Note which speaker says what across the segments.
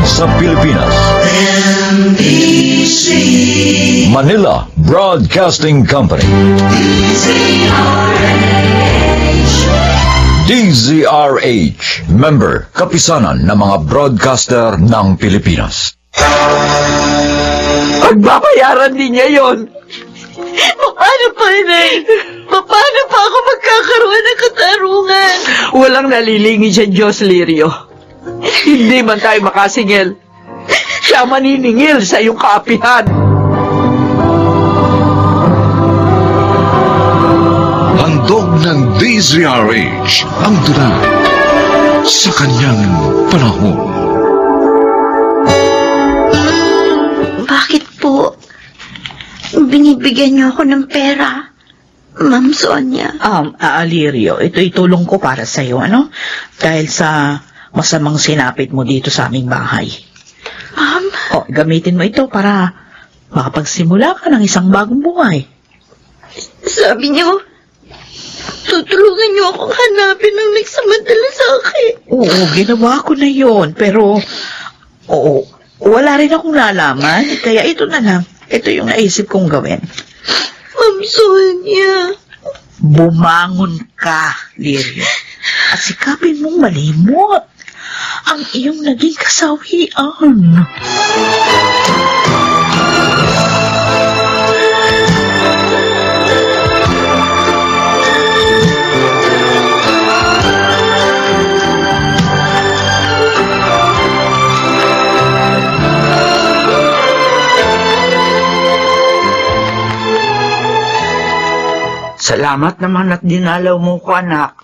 Speaker 1: sa Pilipinas.
Speaker 2: NBC
Speaker 1: Manila Broadcasting Company. DZRH, member, kapisanan ng mga broadcaster ng Pilipinas.
Speaker 3: Pagbabayaran din niya yon.
Speaker 4: Paano pa, Inay? Paano pa ako magkakaroon ng katarungan?
Speaker 3: Walang nalilingin sa Diyos, Lirio. Hindi man tayo makasingil. Siya maniningil sa iyong kaapihan.
Speaker 5: Handog ng DZRH ang dula sa kanyang panahon.
Speaker 4: Bakit po binibigyan niyo ako ng pera, Ma'am Sonia?
Speaker 6: Lirio, ito'y tulong ko para sa'yo, ano? Dahil sa masamang sinapit mo dito sa aming bahay.
Speaker 4: Ma'am?
Speaker 6: Gamitin mo ito para makapagsimula ka ng isang bagong buhay.
Speaker 4: Sabi niyo, tutulungan niyo akong hanapin ang nagsamantala sa akin.
Speaker 6: Oo, ginawa ko na yon. Pero, wala rin akong nalaman. Kaya ito na lang. Ito yung naisip kong gawin.
Speaker 4: Ma'am Sonia.
Speaker 6: Bumangon ka, Lirio. At sikapin mong malimot ang iyong naging kasawian.
Speaker 3: Salamat naman at dinalaw mo ko, anak.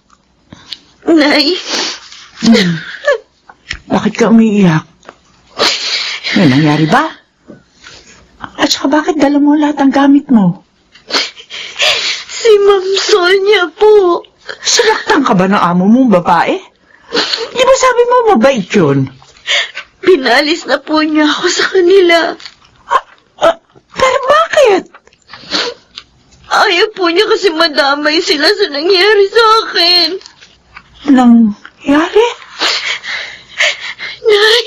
Speaker 4: Nay.
Speaker 3: Bakit ka umiiyak? May nangyari ba? At saka bakit dala mo lahat ang gamit mo?
Speaker 4: Si Ma'am Sonia po.
Speaker 3: Sinaktan ka ba ng amo mong babae? Di ba sabi mo mabait yun?
Speaker 4: Pinalis na po niya ako sa kanila.
Speaker 3: Pero bakit?
Speaker 4: Ayaw po niya kasi madamay sila sa nangyari sa akin.
Speaker 3: Nangyari?
Speaker 4: Nay,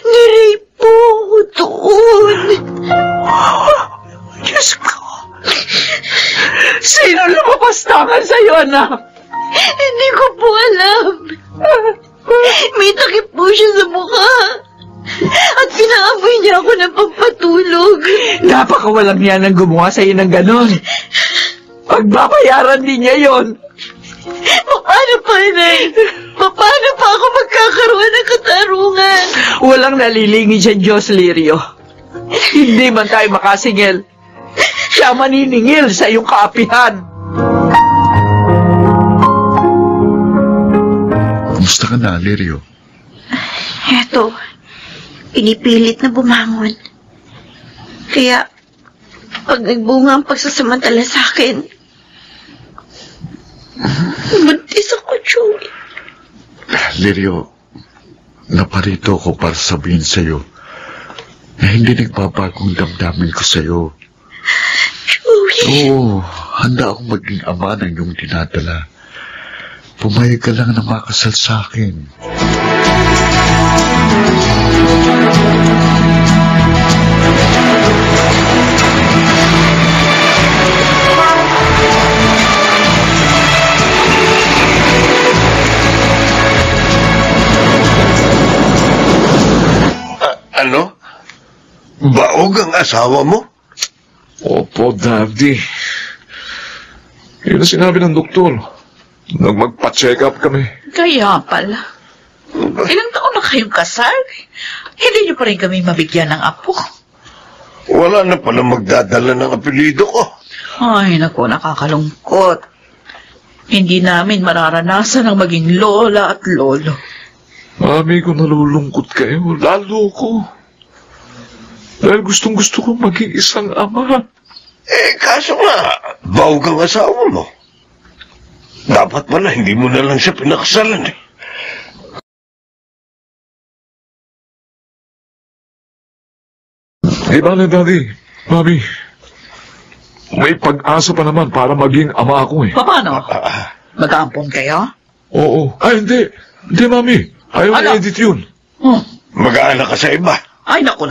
Speaker 4: nirape po ako doon.
Speaker 3: Diyos ko. Sino lumapastangan sa'yo, anak?
Speaker 4: Hindi ko po alam. May takip po siya sa mukha. At pinaamoy niya ako ng pampatulog.
Speaker 3: Napakawalang yan ang gumawa sa'yo ng ganon. Pagbabayaran din niya yon.
Speaker 4: Paano pa, Inay? Paano pa ako magkakaroon ng katarungan?
Speaker 3: Walang nalilingin sa Diyos, Lirio. Hindi man tayo makasingil. Siya maniningil sa iyong kaapihan.
Speaker 5: Kumusta ka na, Lirio?
Speaker 4: Eto, pinipilit na bumangon. Kaya, pag nagbunga ang pagsasamantala sa akin, buntis ako, Joey.
Speaker 5: Lirio, naparito ko para sabihin sa'yo na hindi nagbabagong damdamin ko sa'yo.
Speaker 4: Joey?
Speaker 5: Oo, handa akong maging ama ng iyong dinadala. Pumayag ka lang na makasal sa akin.
Speaker 7: Ano? Baog ang asawa mo?
Speaker 8: Opo, Daddy. Yun ang sinabi ng doktor. Nang magpa-check up kami.
Speaker 6: Kaya pala. Ilang taon na kayong kasal? Hindi niyo pa rin kami mabigyan ng apo.
Speaker 7: Wala na pala magdadala ng apelido ko.
Speaker 6: Ay, naku, nakakalungkot. Hindi namin mararanasan ang maging lola at lolo.
Speaker 8: Mami, kung nalulungkot kayo, lalo ko. Dahil gustong-gusto kong maging isang ama.
Speaker 7: Kaso nga, baog ang asawa mo. Dapat pala, hindi mo na lang siya pinakasalan eh.
Speaker 8: Di ba, Daddy? Mami, may pag-asa pa naman para maging ama ako eh.
Speaker 6: Paano? Mag-aampon kayo?
Speaker 8: Oo. Ay, hindi. Hindi, Mami. Ayaw
Speaker 6: Ano?
Speaker 8: na edit yun.
Speaker 7: Mag-aanak ka sa iba.
Speaker 6: Ay, naku.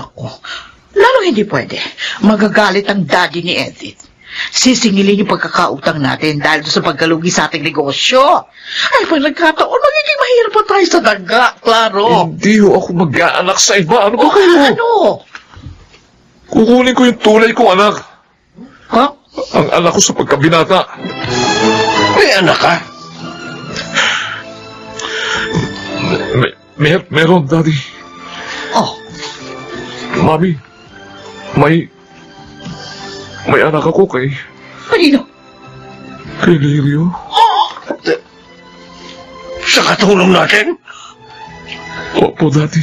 Speaker 6: Lalong hindi pwede. Magagalit ang daddy ni Edith. Sisingilin yung pagkakautang natin dahil sa pagkalugi sa ating negosyo. Ay, pag nagkataon, magiging mahirap pa tayo sa daga, klaro.
Speaker 8: Hindi ho ako mag-aanak sa iba. Ano ba kayo?
Speaker 6: Ano?
Speaker 8: Kukunin ko yung tunay kong anak.
Speaker 6: Ha?
Speaker 8: Ang anak ko sa pagkabinata.
Speaker 7: May anak ka?
Speaker 8: Meron, Daddy.
Speaker 6: Oh,
Speaker 8: Mami, may anak ako kay
Speaker 6: kanino?
Speaker 8: Lirio.
Speaker 7: Sa katulong natin?
Speaker 8: Opo, Daddy.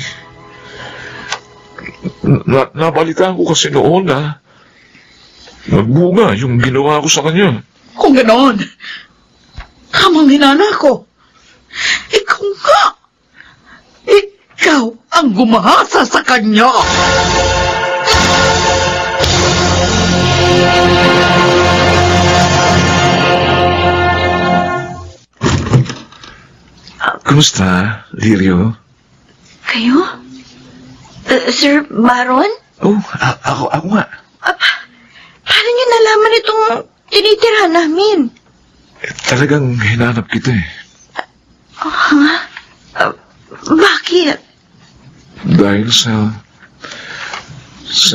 Speaker 8: Nabalitaan ko kasi noon na nagbunga yung ginawa ko sa kanya.
Speaker 6: Kung ganoon, tamang hinala ko. Ikaw nga. Ikaw ang gumahasa sa kanya.
Speaker 8: Kumusta, Lirio?
Speaker 4: Kayo? Sir Baron?
Speaker 8: Oh, ako nga.
Speaker 4: Paano niyo nalaman itong tinitirahan namin?
Speaker 8: Talagang hinanap kita eh.
Speaker 4: Bakit?
Speaker 8: Dahil sa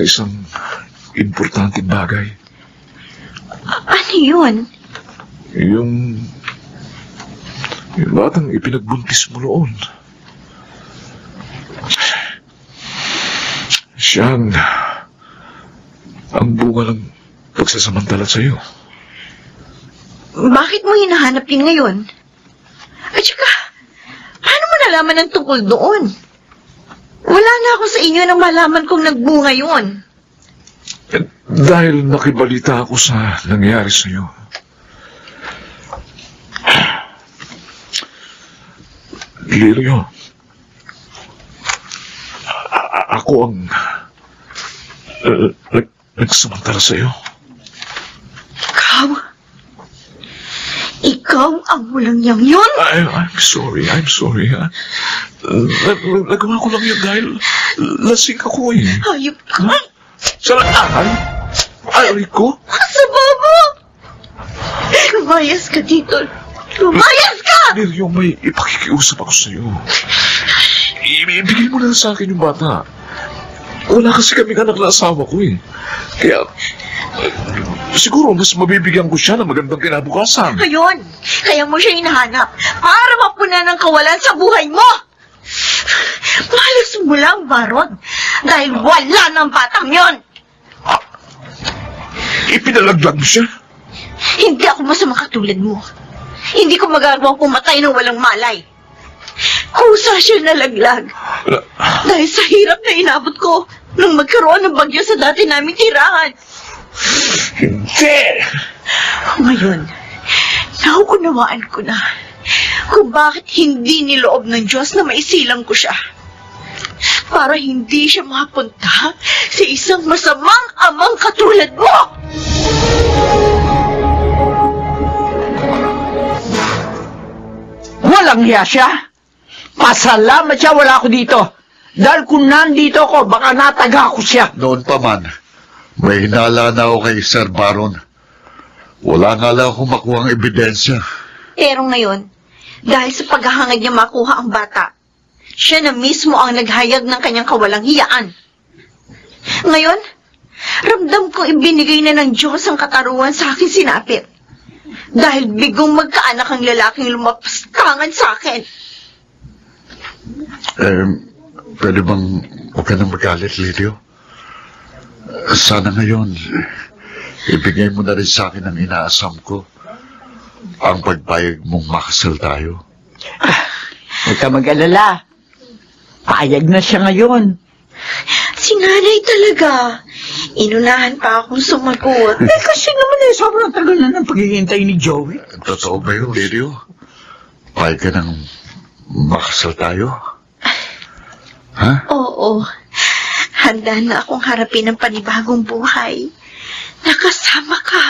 Speaker 8: isang importanteng bagay.
Speaker 4: Ano yun?
Speaker 8: Yung batang ipinagbuntis mo noon. Siyang ang bunga ng pagsasamantala sa'yo.
Speaker 4: Bakit mo hinahanap yun ngayon? At saka, paano mo nalaman ang tungkol doon? Wala na ako sa inyo nang malaman kong nagbunga yun.
Speaker 8: Dahil nakibalita ako sa nangyari sa'yo. Lirio, ako ang nagsamantala sa'yo.
Speaker 4: Ikaw ang walang yang yun?
Speaker 8: I'm sorry. Ha? Nagawa ko lang yun dahil lasing ako eh.
Speaker 4: Hayop ka.
Speaker 8: Ay, aray ko?
Speaker 4: Sa baba! Lumayas ka dito. Lumayas ka!
Speaker 8: Lirio, may ipakikiusap ako sa'yo. Ibigay mo na sa akin yung bata. Wala kasi kaming anak na asawa ko eh. Kaya, siguro mas mabibigyan ko siya ng magandang kinabukasan.
Speaker 4: Ayun, kaya mo siya hinahanap para mapuna ng kawalan sa buhay mo. Malas mo lang, Baron, dahil wala ng batang yon.
Speaker 8: Ipinalaglag mo siya?
Speaker 4: Hindi ako masama katulad mo. Hindi ko magagawang pumatay ng walang malay. Kusa siya nalaglag. Dahil sa hirap na inabot ko nung magkaroon ng bagyo sa dati naming tirahan.
Speaker 8: Hindi!
Speaker 4: Ngayon, nauunawaan ko na kung bakit hindi niloob ng Diyos na maisilang ko siya. Para hindi siya mapunta sa isang masamang amang katulad mo!
Speaker 3: Walang hiya siya. Pasalamat siya wala ako dito. Dahil kung nandito ako, baka nataga ko siya.
Speaker 5: Noon pa man, may hinala na ako kay Sir Baron. Wala nga lang akong makuhang ebidensya.
Speaker 4: Pero ngayon, dahil sa paghahangad niya makuha ang bata, siya na mismo ang naghayag ng kanyang kawalang hiyaan. Ngayon, ramdam kong ibinigay na ng Diyos ang katarungan sa akin sinapit. Dahil bigong magkaanak ang lalaking lumapastangan sa akin.
Speaker 5: Pwede bang huwag ka nang magalit, Lirio? Sana ngayon, ibigay mo na rin sa akin ang inaasam ko. Ang pagpayag mong makasal tayo.
Speaker 3: Huwag ka mag-alala. Payag na siya ngayon.
Speaker 4: Si nanay talaga. Inunahan pa akong sumagot.
Speaker 3: Kasi naman sobrang tagal na ng paghihintay ni Joey.
Speaker 5: Totoo ba yun, Lirio? Payag ka nang makasal tayo? Ha?
Speaker 4: Oo. Handa na akong harapin ang panibagong buhay. Nakasama ka.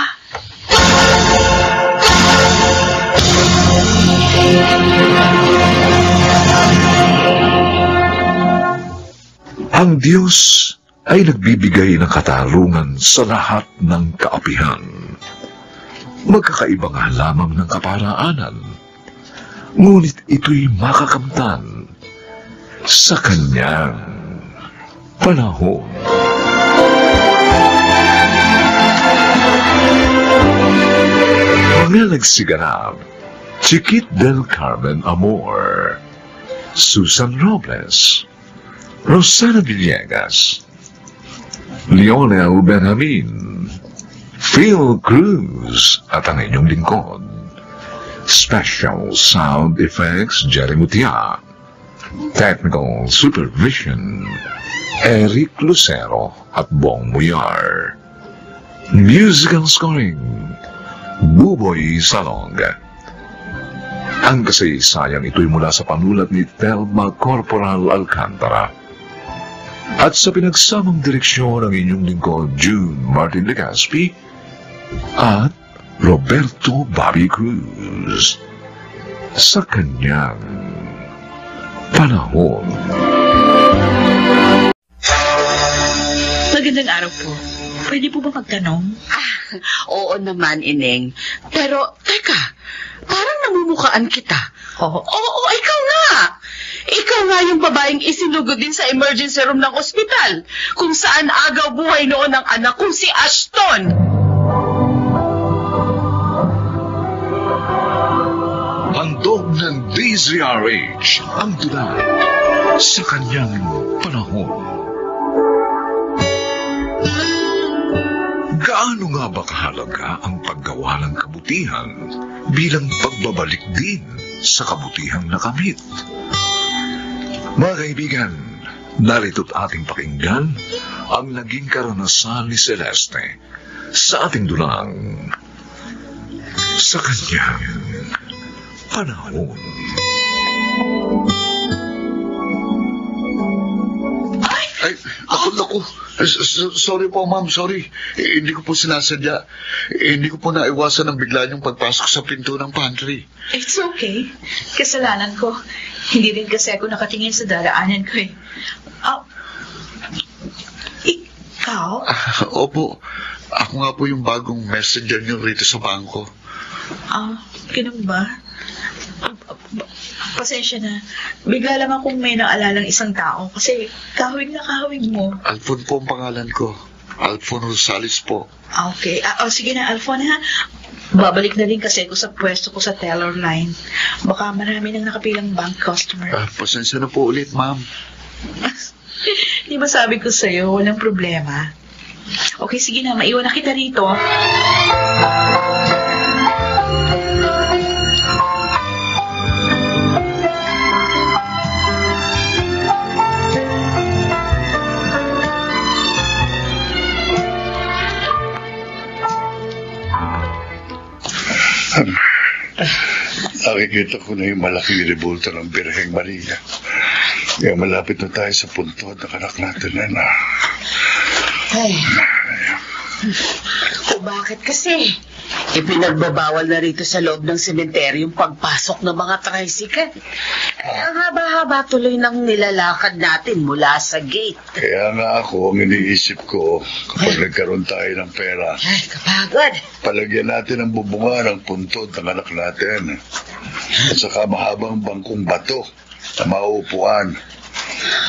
Speaker 8: Ang Diyos ay nagbibigay ng katarungan sa lahat ng kaapihan. Magkakaiba nga lamang ng kaparaanan, ngunit ito'y makakamtan sa kanyang panahon. Mga nagsiganap, Chiquit del Carmen Amor, Susan Robles, Rosana Villegas, Lionel Benjamin, Phil Cruz at ang inyong lingkod. Special Sound Effects Jerry Mutia. Technical Supervision Eric Lucero at Bong Muyar. Musical Scoring Buboy Salong. Ang kasaysayang ito'y mula sa panulat ni Thelma Corporal Alcantara. At sa pinagsamang direksyon ng inyong lingkod June Martin Legaspi at Roberto Bobby Cruz sa kanyang panahon.
Speaker 6: Magandang araw po. Pwede po ba magtanong?
Speaker 2: Oo naman, Ineng. Pero, teka, parang namumukhaan kita.
Speaker 6: Oo.
Speaker 2: Oo, ikaw nga. Ikaw nga yung babaeng isinugod din sa emergency room ng ospital, kung saan agaw buhay noon ang anak kong si Ashton.
Speaker 8: Handog ng DZRH ang tulad sa kanyang panahon. Gaano nga ba kahalaga ang paggawa ng kabutihan bilang pagbabalik din sa kabutihang nakamit? Mga kaibigan, narito't ating pakinggan ang naging karanasan ni Celeste sa ating dulang sa kanyang panahon.
Speaker 5: Ay, naku. Sorry po, ma'am, sorry. Hindi ko po sinasadya. Hindi ko po naiwasan ang bigla niyong pagpasok sa pinto ng pantry.
Speaker 6: It's okay. Kasalanan ko. Hindi rin kasi ako nakatingin sa daraanan ko eh. Ikaw?
Speaker 5: Opo. Ako nga po yung bagong messenger niyo rito sa bangko.
Speaker 6: Ganun ba? Pasensya na. Bigla lang akong may naalalang isang tao kasi kahawig na kahawig mo.
Speaker 5: Alfon po ang pangalan ko. Alfon Rosales po.
Speaker 6: Okay. Sige na, Alfon, ha? Babalik na rin kasi ako sa pwesto ko sa teller line. Baka marami nang nakapilang bank customer.
Speaker 5: Pasensya na po ulit, ma'am.
Speaker 6: Di ba sabi ko sa'yo, walang problema. Okay, sige na, maiwan na kita rito.
Speaker 5: Nakikita ko na yung malaking rebulto ng Birheng Maria. Kaya malapit na tayo sa punto ng anak natin na.
Speaker 2: Ay. O bakit kasi? Ipinagbabawal na rito sa loob ng sementeryo yung pagpasok ng mga tricycle. Ang haba-haba tuloy ng nilalakad natin mula sa gate.
Speaker 5: Kaya nga ako, ang iniisip ko, kapag nagkaroon tayo ng pera,
Speaker 2: Ay, kapagod.
Speaker 5: palagyan natin ang bubunga ng puntod ng anak natin. At saka mahabang bangkong bato na mauupuan.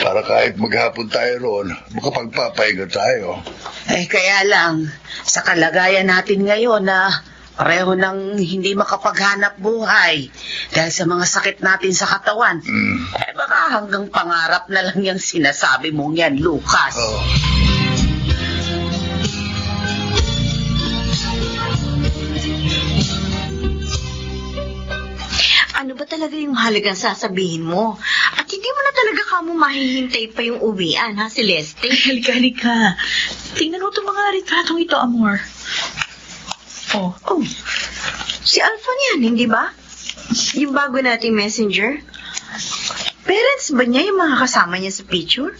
Speaker 5: Para kahit maghapon tayo roon, makapagpapahinga tayo.
Speaker 2: Kaya lang, sa kalagayan natin ngayon na pareho nang hindi makapaghanap buhay dahil sa mga sakit natin sa katawan, baka hanggang pangarap na lang yung sinasabi mong yan, Lucas.
Speaker 5: Oh.
Speaker 4: Ano ba talaga yung halagang sasabihin mo? At hindi mo na talaga kamo mahihintay pa yung uwian, ha, Celeste?
Speaker 6: Halika. Tingnan mo itong mga retratong ito, Amor.
Speaker 4: Oh, si Alphon yan, hindi ba? Yung bago nating messenger? Parents ba niya yung mga kasama niya sa picture?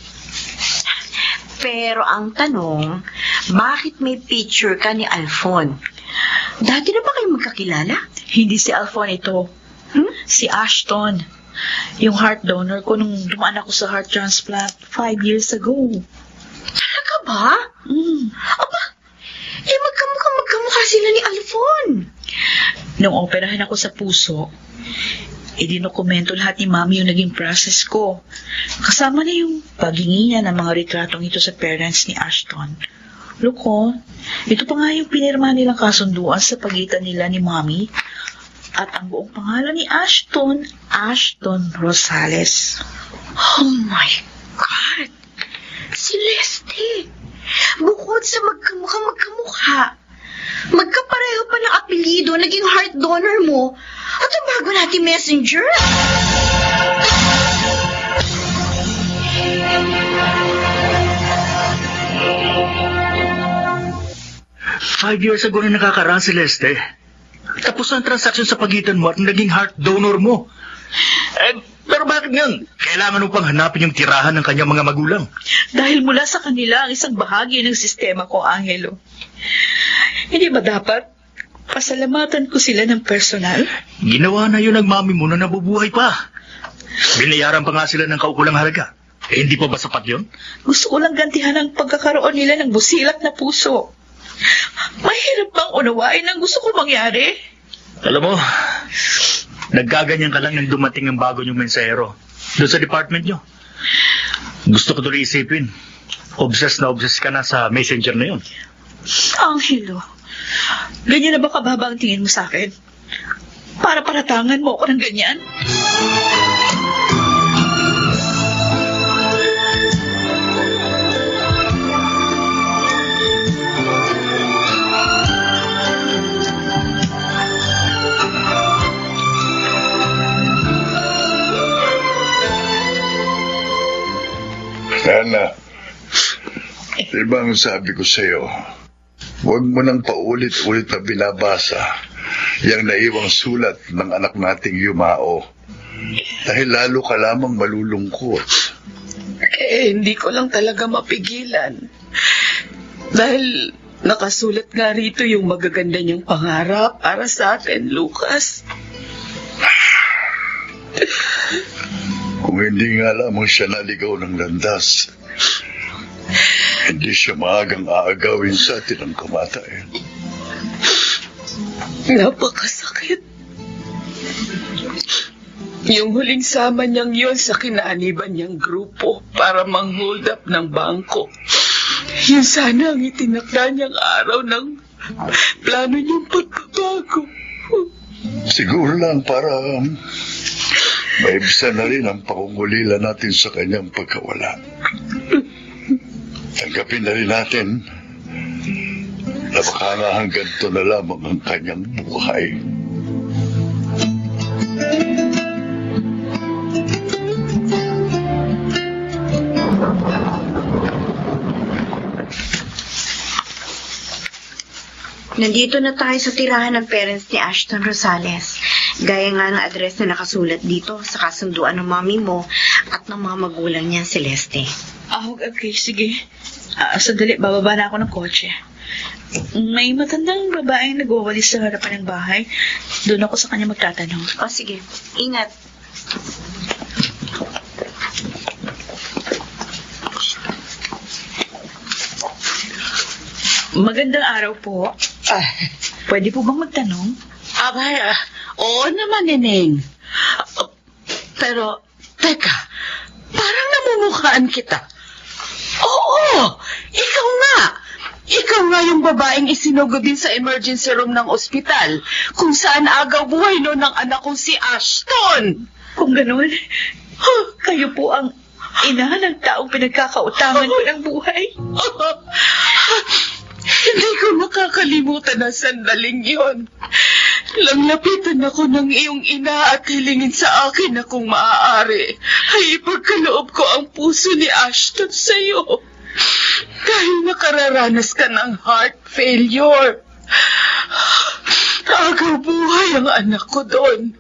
Speaker 4: Pero ang tanong, bakit may picture ka ni Alphon? Dati na ba kayo magkakilala?
Speaker 6: Hindi si Alphon ito. Si Ashton. yung heart donor ko nung dumaan ako sa heart transplant 5 years ago.
Speaker 4: Talaga ba? Aba, magkamukha sila ni Alfon.
Speaker 6: Nung operahan ako sa puso, idinokumento lahat ni Mami yung naging process ko. Kasama na yung paghingi niya ng mga retratong ito sa parents ni Ashton. Luko, ito pa nga yung pinirma nilang kasunduan sa pagitan nila ni Mami at ang buong pangalan ni Ashton, Ashton Rosales.
Speaker 4: Oh my God! Si Leslie! Bukod sa magkamukha, magkapareho pa ng apelido, naging heart donor mo. At ang bago natin messenger.
Speaker 9: 5 years ago na nakakaraan si Leste. Tapos ang transaksyon sa pagitan mo at naging heart donor mo. Pero bakit ngayon? Kailangan mo pang hanapin yung tirahan ng kanyang mga magulang.
Speaker 6: Dahil mula sa kanila ang isang bahagi ng sistema ko, Angelo. Hindi ba dapat pasalamatan ko sila ng personal?
Speaker 9: Ginawa na yun ng mami mo na nabubuhay pa. Binayaran pa nga sila ng kaukulang halaga. Hindi pa ba sapat yun?
Speaker 6: Gusto ko lang gantihan ang pagkakaroon nila ng busilak na puso. Mahirap bang unawain ang gusto ko mangyari?
Speaker 9: Alam mo, nagkaganyan ka lang nang dumating ang bago niyong mensahero doon sa department niyo. Gusto ko tuloy isipin. Obsessed ka na sa messenger na yun.
Speaker 6: Angelo, ganyan na ba kababa ang tingin mo sa akin? Para paratangan mo ako ng ganyan?
Speaker 5: Nana, diba ang sabi ko sa'yo, huwag mo nang paulit-ulit na binabasa yung naiwang sulat ng anak nating Yumao. Dahil lalo ka lamang malulungkot.
Speaker 2: Hindi ko lang talaga mapigilan. Dahil nakasulat nga rito yung magaganda niyang pangarap para sa atin, Lucas.
Speaker 5: Kung hindi nga lamang siya naligaw ng landas, hindi siya maagang aagawin sa atin ang kamatayan.
Speaker 2: Napakasakit. Yung huling sama niyang yun sa kinaaniban niyang grupo para mang-hold up ng bangko. Yun sana ang itinakda niyang araw ng plano niyang pagbabago.
Speaker 5: Siguro lang para maibsan na rin ang pangungulila natin sa kanyang pagkawala. Tanggapin na rin natin na baka nga hanggang to na lamang ang kanyang buhay.
Speaker 4: Nandito na tayo sa tirahan ng parents ni Ashton Rosales. Gaya nga ng address na nakasulat dito sa kasunduan ng mami mo at ng mga magulang niya, Celeste.
Speaker 6: Okay, sige. Sandali, bababa na ako ng kotse. May matandang babaeng nagwawalis sa harapan ng bahay. Doon ako sa kanya magtatanong.
Speaker 4: Sige. Ingat.
Speaker 6: Magandang araw po. Pwede po bang magtanong?
Speaker 2: Oo naman, Neneng. Pero, teka, parang namumukhaan kita. Oo, ikaw nga. Ikaw nga yung babaeng isinugod din sa emergency room ng ospital, kung saan agaw buhay noon ng anak kong si Ashton.
Speaker 6: Kung ganun, kayo po ang ina ng taong pinagkakautangan ko ng buhay.
Speaker 2: Hindi ko makakalimutan ang sandaling yon. Langlapitan ako ng iyong ina at hilingin sa akin na kung maaari ay ipagkaloob ko ang puso ni Ashton sa iyo. Dahil nakararanas ka ng heart failure. Agaw buhay ang anak ko doon.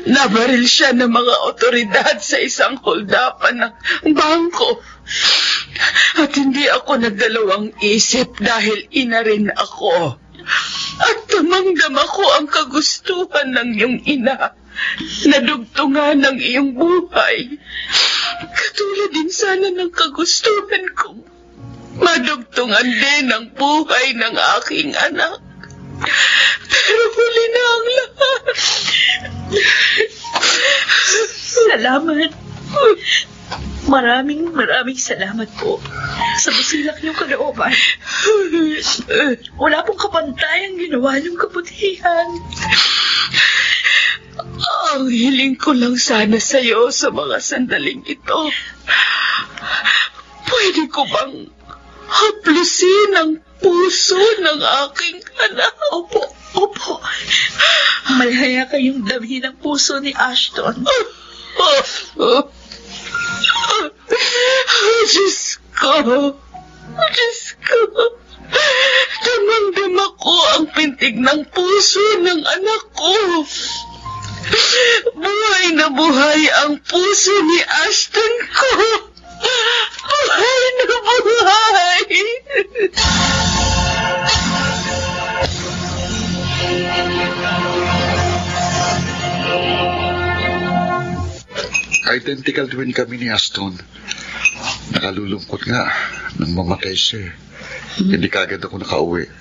Speaker 2: Nabaril siya ng mga otoridad sa isang holdapan ng bangko. At hindi ako nagdalawang isip dahil ina rin ako. At tumangdam ako ang kagustuhan ng iyong ina nadugtungan ng iyong buhay. Katulad din sana ng kagustuhan kong madugtungan din ang buhay ng aking anak. Pero huli na ang lahat.
Speaker 6: Salamat. Maraming salamat po sa busilak niyong kalooban. Wala pong kapantay ang ginawa niyong kabutihan.
Speaker 2: Ang hiling ko lang sana sa'yo sa mga sandaling ito. Pwede ko bang haplusin ang puso ng aking anak?
Speaker 6: Opo. Malaya kayong damhin ang puso ni Ashton.
Speaker 2: Diyos ko. Damang-dama ko ang pintig ng puso ng anak ko. Buhay na buhay ang puso ni Ashton ko. Buhay na buhay.
Speaker 5: Identical twin kami ni Aston. Nakalulungkot nga nang mamatay siya. Hindi kagad ako nakauwi.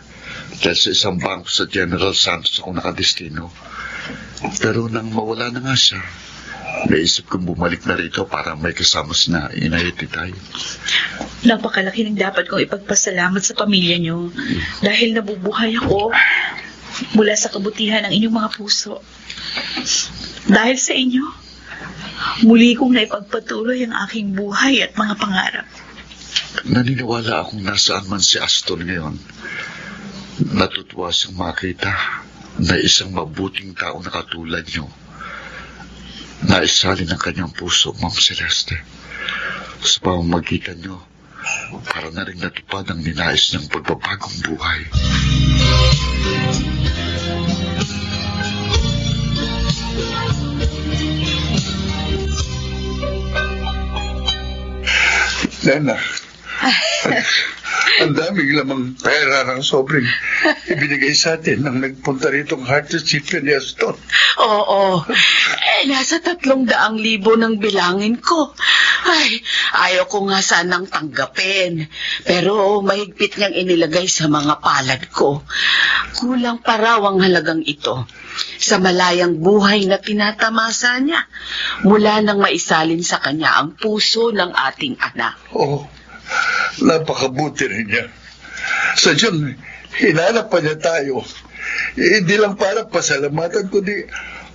Speaker 5: Dahil sa isang bangko sa General Santos ako nakadestino. Pero nang mawala na nga siya, naisip kong bumalik na rito para may kasama na inayati tayo.
Speaker 6: Napakalaki ng dapat kong ipagpasalamat sa pamilya niyo dahil nabubuhay ako mula sa kabutihan ng inyong mga puso. Dahil sa inyo, muli kong naipagpatuloy ang aking buhay at mga pangarap.
Speaker 5: Naniniwala akong nasaan man si Aston ngayon. Natutuwa siyang makita na isang mabuting tao na katulad niyo naisalin ang kanyang puso, Ma'am Celeste. Sa pamamagitan niyo, para na rin natupad ang ninais niyang pagbabagong buhay.
Speaker 10: Nena, ang daming lamang pera ng sobrang ibinigay sa atin nang nagpunta rito ang heart recipient ni Aston.
Speaker 2: Oo. Nasa 300,000 ng bilangin ko. Ay, ayaw ko nga sanang tanggapin. Pero mahigpit niyang inilagay sa mga palad ko. Kulang pa raw ang halagang ito sa malayang buhay na tinatamasa niya mula nang maisalin sa kanya ang puso ng ating anak.
Speaker 10: Oo, napakabuti rin niya. Sadyang hinanap pa niya tayo. Hindi lang para pasalamatan, kundi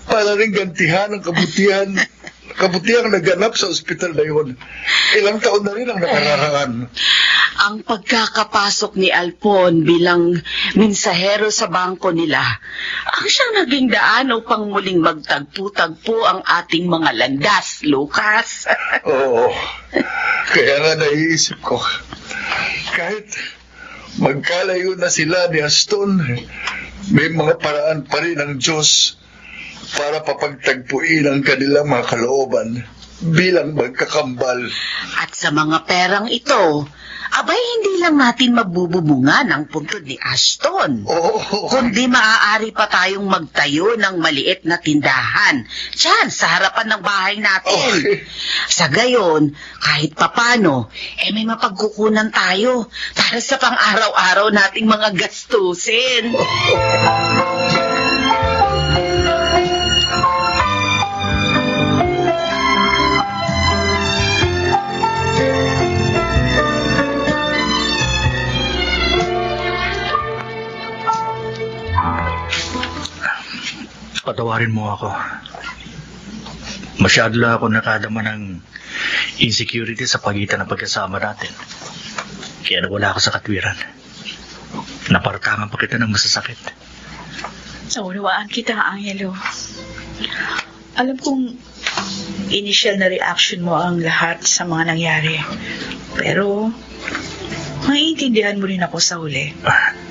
Speaker 10: para rin gantihan ang kabutihang naganap sa ospital na yun. Ilang taon na rin ang nakararaan.
Speaker 2: Ang pagkakapasok ni Alpon bilang mensahero sa bangko nila, ang siyang naging daan upang muling magtagpo-tagpo ang ating mga landas, Lucas.
Speaker 10: Oo, kaya nga naiisip ko, kahit magkalayo na sila ni Aston, may mga paraan pa rin ang Diyos para papagtagpuin ang kanilang mga kalooban bilang magkakambal.
Speaker 2: At sa mga perang ito, abay hindi lang natin mabububungan ang puntod ni Ashton. Kundi maaari pa tayong magtayo ng maliit na tindahan diyan sa harapan ng bahay natin. Sa gayon, kahit papano, may mapagkukunan tayo para sa pang-araw-araw nating mga gastusin.
Speaker 9: Patawarin mo ako. Masyado lang ako nakadama ng insecurity sa pagitan ng pagkasama natin. Kaya nawala ako sa katwiran. Naparatangan pa kita ng masasakit.
Speaker 6: Naunawaan kita, Angelo. Alam kong initial na reaction mo ang lahat sa mga nangyari. Pero maiintindihan mo rin ako sa huli.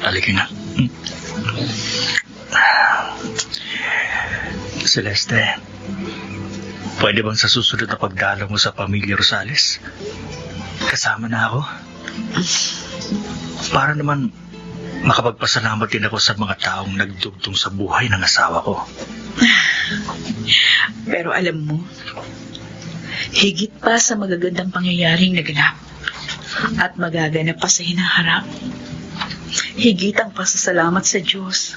Speaker 9: Halika nga. Celeste, pwede bang sa susunod na pagdalaw mo sa pamilya Rosales, kasama na ako? Para naman makapagpasalamat din ako sa mga taong nagdugtong sa buhay ng asawa ko.
Speaker 6: Pero alam mo, higit pa sa magagandang pangyayaring naganap at magaganap pa sa hinaharap, higit ang pasasalamat sa Diyos.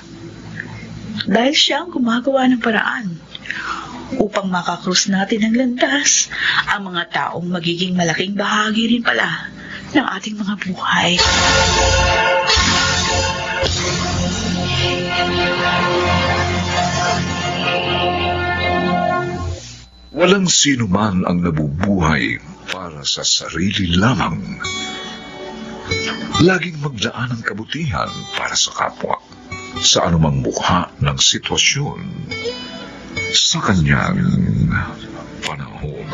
Speaker 6: Dahil siya ang gumagawa ng paraan upang makakrus natin ng landas ang mga taong magiging malaking bahagi rin pala ng ating mga buhay.
Speaker 8: Walang sino man ang nabubuhay para sa sarili lamang. Laging magdaan ng kabutihan para sa kapwa, sa anumang mukha ng sitwasyon, sa kanyang panahon.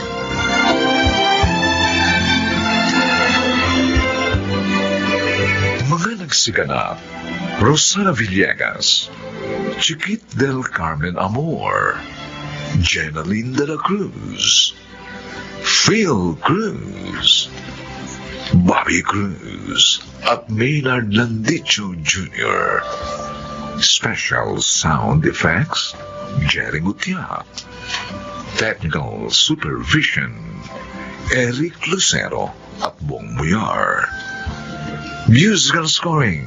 Speaker 8: Mga nagsiganap: Rosana Villegas, Chiquit del Carmen Amor, Jenaline de la Cruz, Phil Cruz, Bobby Cruz, at Maynard Landicho Jr. Special Sound Effects, Jerry Gutierrez. Technical Supervision, Eric Lucero at Bong Muyar. Musical Scoring,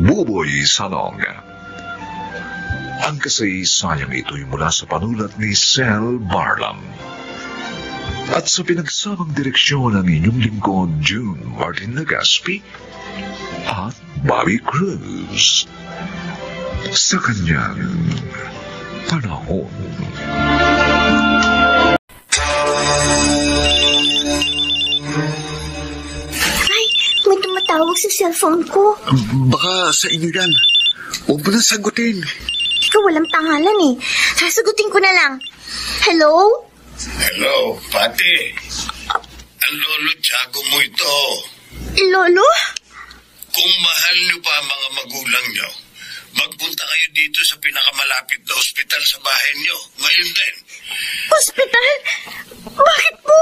Speaker 8: Buboy Salong. Ang kasaysayang ito'y mula sa panulat ni Sel Barlam. At sa pinagsamang direksyon ng inyong lingkod, June Martin Legaspi at Bobby Cruz. Sa kanyang panahon.
Speaker 4: Ay, may tumatawag sa cellphone ko.
Speaker 10: Baka sa inyo yan. Huwag mo na sagutin.
Speaker 4: Ikaw walang pangalan eh. Sasagutin ko na lang. Hello?
Speaker 7: Hello, Pati. Ang lolo Tiago mo ito.
Speaker 4: Lolo?
Speaker 7: Kung mahal niyo pa ang mga magulang niyo, magpunta kayo dito sa pinakamalapit na ospital sa bahay niyo. Ngayon din.
Speaker 4: Ospital? Bakit po?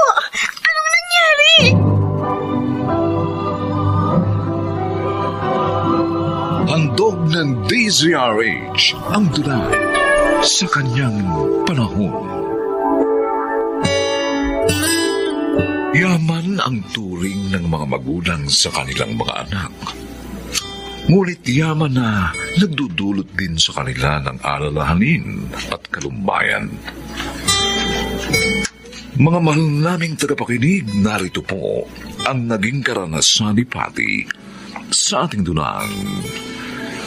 Speaker 4: Anong nangyari?
Speaker 8: Handog ng DZRH ang dula sa kanyang panahon. Yaman ang turing ng mga magulang sa kanilang mga anak. Ngunit yaman na nagdudulot din sa kanila ng alalahanin at kalumbayan. Mga mahal naming tagapakinig, narito po ang naging karanasan ni Patty sa ating dunang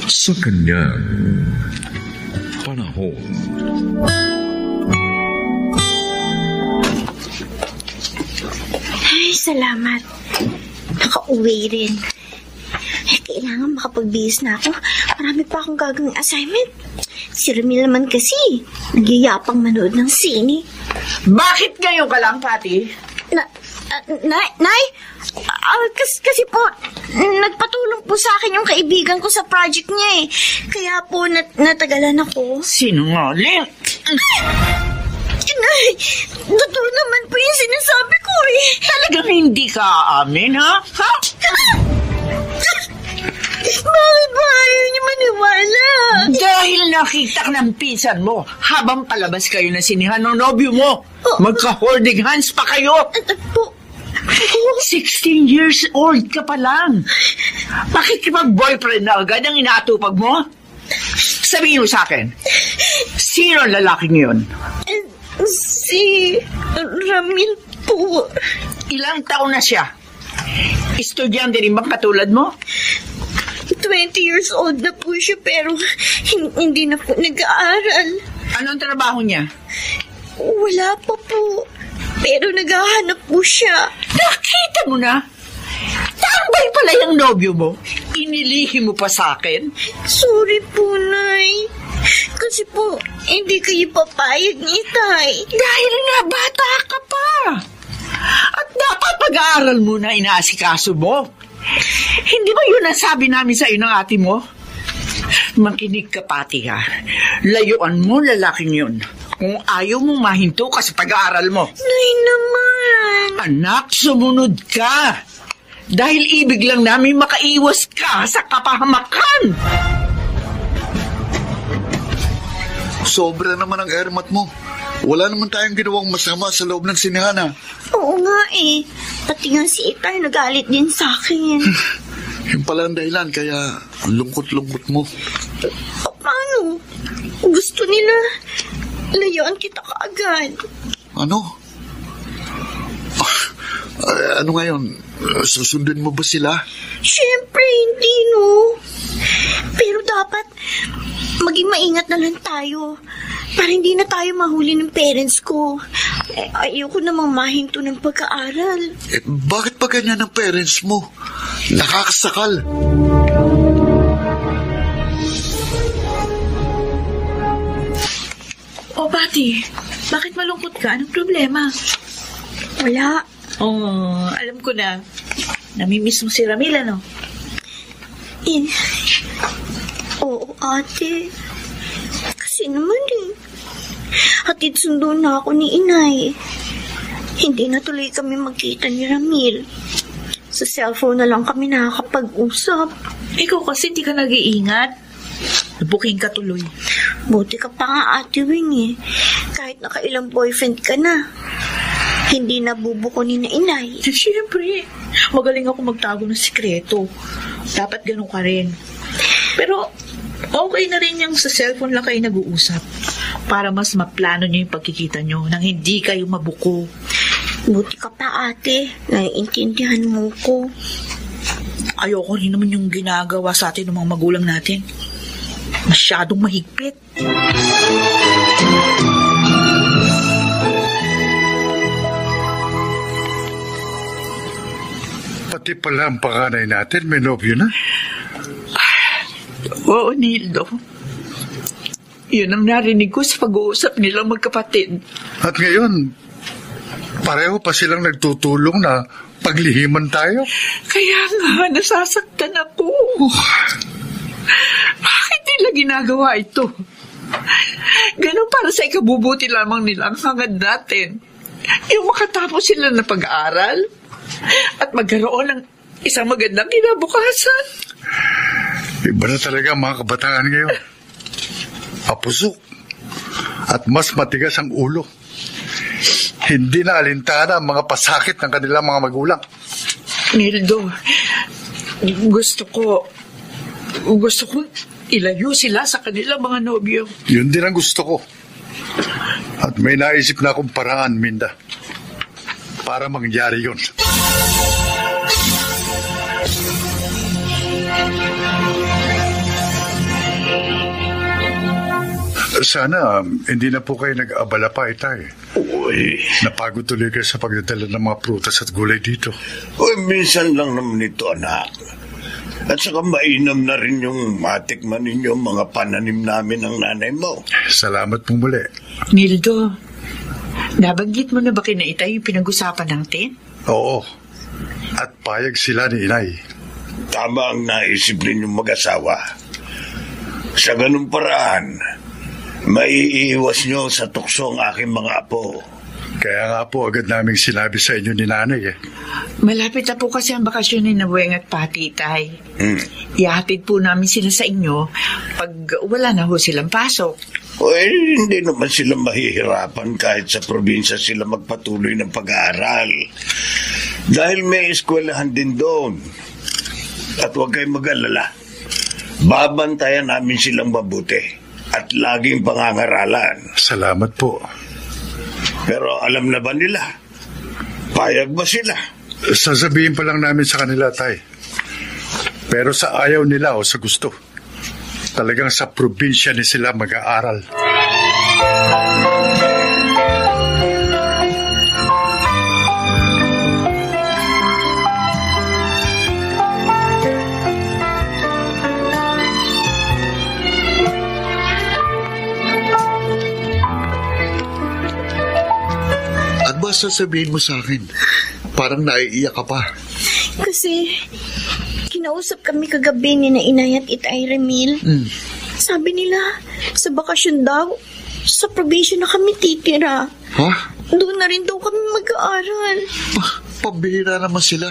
Speaker 8: sa kanyang panahon.
Speaker 4: Ay, salamat. Nakauwi rin. Kailangan makapagbihis na ako. Marami pa akong gagawing assignment. Si Ramil naman kasi, nagyayapang manood ng sine.
Speaker 6: Bakit ngayon ka lang, Patty?
Speaker 4: Nay? Kasi po, nagpatulong po sa akin yung kaibigan ko sa project niya eh. Kaya po, natagalan ako.
Speaker 6: Sinungaling!
Speaker 4: Nay, totoo naman po yung sinasabi ko eh.
Speaker 6: Talagang hindi ka aamin, ha? Ha?
Speaker 4: Bakit ba ayaw niyo maniwala?
Speaker 3: Dahil nakita ka ng pinsan mo habang palabas kayo na sinihan ng nobyo mo. Magka-holding hands pa kayo.
Speaker 4: Po,
Speaker 3: 16 years old ka pa lang. Makikipag-boyfriend na agad ang inaatupag mo? Sabihin mo sa akin, sino ang lalaking yun?
Speaker 4: si Ramil po.
Speaker 3: Ilang taon na siya? Estudyante rin bang katulad mo?
Speaker 4: 20 years old na po siya pero hindi na po nag-aaral.
Speaker 3: Anong trabaho niya?
Speaker 4: Wala pa po. Pero naghahanap po siya.
Speaker 3: Nakita mo na? Tambay pala yung nobyo mo. Inilihim mo pa sa akin.
Speaker 4: Sorry po, Nay. Kasi po, hindi kayo papayag ni Tay.
Speaker 3: Dahil nga bata ka pa. At dapat pag-aaral mo na inaasikaso mo. Hindi ba yun ang sabi namin sa iyo ng ate mo? Makinig ka, Pati, ha. Layuan mo lalaking yun. Kung ayaw mong mahinto ka sa pag-aaral mo.
Speaker 4: Nay naman.
Speaker 3: Anak, sumunod ka. Dahil ibig lang namin makaiwas ka sa kapahamakan.
Speaker 5: Sobra naman ang ermat mo. Wala naman tayong ginawang masama sa loob ng sinihana.
Speaker 4: Oo nga eh. Pati nga si Itay nagalit din sa akin.
Speaker 5: Yung pala ang dahilan, kaya ang lungkot-lungkot mo.
Speaker 4: Paano? Gusto nila layuan kita kaagad.
Speaker 5: Ano? Ano ngayon? Susundin mo ba sila?
Speaker 4: Siyempre, hindi, no? Pero dapat maging maingat na lang tayo para hindi na tayo mahuli ng parents ko. Ayoko namang mahinto ng pag-aaral.
Speaker 5: Bakit pa ganyan ang parents mo? Nakakasakal.
Speaker 3: O, Pati, bakit malungkot ka? Anong problema?
Speaker 4: Wala.
Speaker 3: Oh, alam ko na. Namimiss mo si Ramil, ano?
Speaker 4: Oo, ate. Kasi naman hatid sundo na ako ni Inay. Hindi na tuloy kami magkita ni Ramil. Sa cellphone na lang kami nakakapag-usap.
Speaker 3: Ikaw kasi hindi ka nag-iingat. Nabuking ka tuloy.
Speaker 4: Buti ka pa nga, Ate Wing eh. Kahit nakailang boyfriend ka na, hindi nabubuko ni na Inay.
Speaker 3: Siyempre, magaling ako magtago ng sikreto. Dapat ganun ka rin. Pero, okay na rin yung sa cellphone lang kayo nag-uusap para mas maplano nyo yung pagkikita nyo nang hindi kayo mabuko.
Speaker 4: Buti ka pa, ate. Naiintindihan mo ko.
Speaker 3: Ayoko rin naman yung ginagawa sa atin ng mga magulang natin. Masyadong mahigpit.
Speaker 10: Pati pala ang panganay natin, may nobyo na.
Speaker 3: Oo, Nildo. Yun ang narinig ko sa pag-uusap nilang magkapatid.
Speaker 10: At ngayon, pareho pa silang nagtutulong na paglihiman tayo.
Speaker 3: Kaya nga, nasasaktan ako. Bakit nila ginagawa ito? Ganun para sa ikabubuti lamang nila ang hangad natin. Yung makatapos sila na pag-aaral at magkaroon ng isang magandang kinabukasan.
Speaker 10: Iba na talaga ang mga kabataan ngayon. Apusok at mas matigas ang ulo. Hindi na alintana ang mga pasakit ng kanilang mga magulang.
Speaker 3: Nildo, gusto ko ilayo sila sa kanilang mga nobyo.
Speaker 10: Yun din ang gusto ko. At may naisip na akong paraan, Minda, para mangyari yun. Sana hindi na po kayo nag-abala pa, Itay.
Speaker 7: Uy.
Speaker 10: Napagod tuloy kayo sa pagdadala ng mga prutas at gulay dito.
Speaker 7: Uy, minsan lang naman ito, anak. At saka mainam na rin yung matikman ninyo mga pananim namin ng nanay mo.
Speaker 10: Salamat po muli.
Speaker 3: Nildo, nabanggit mo na ba kina Itay yung pinag-usapan natin?
Speaker 10: Oo. At payag sila ni Inay.
Speaker 7: Tama ang naisip ninyong mag-asawa. Sa ganung paraan, maiiwas nyo sa tukso ang aking mga apo.
Speaker 10: Kaya nga po agad naming sinabi sa inyo ni nanay eh.
Speaker 3: Malapit na po kasi ang bakasyon ni Nabueng at Pati, Tay. Ihatid po namin sila sa inyo pag wala na ho silang pasok.
Speaker 7: Uy, hindi naman sila mahihirapan kahit sa probinsya sila magpatuloy ng pag-aaral. Dahil may eskwelahan din doon. At huwag kayong mag-alala. Babantayan namin silang mabuti at laging pangangaralan.
Speaker 10: Salamat po.
Speaker 7: Pero alam na ba nila? Payag ba sila?
Speaker 10: Sasabihin pa lang namin sa kanila, Tay. Pero sa ayaw nila o sa gusto, talagang sa probinsya ni sila mag-aaral.
Speaker 5: Ano ba sasabihin mo sa akin? Parang naiiyak ka pa.
Speaker 4: Kasi, kinausap kami kagabi ni na Inay at Itay Ramil. Sabi nila, sa bakasyon daw, sa probinsya na kami titira.
Speaker 5: Ha?
Speaker 4: Doon na rin daw kami mag-aaral.
Speaker 5: Pambihira naman sila.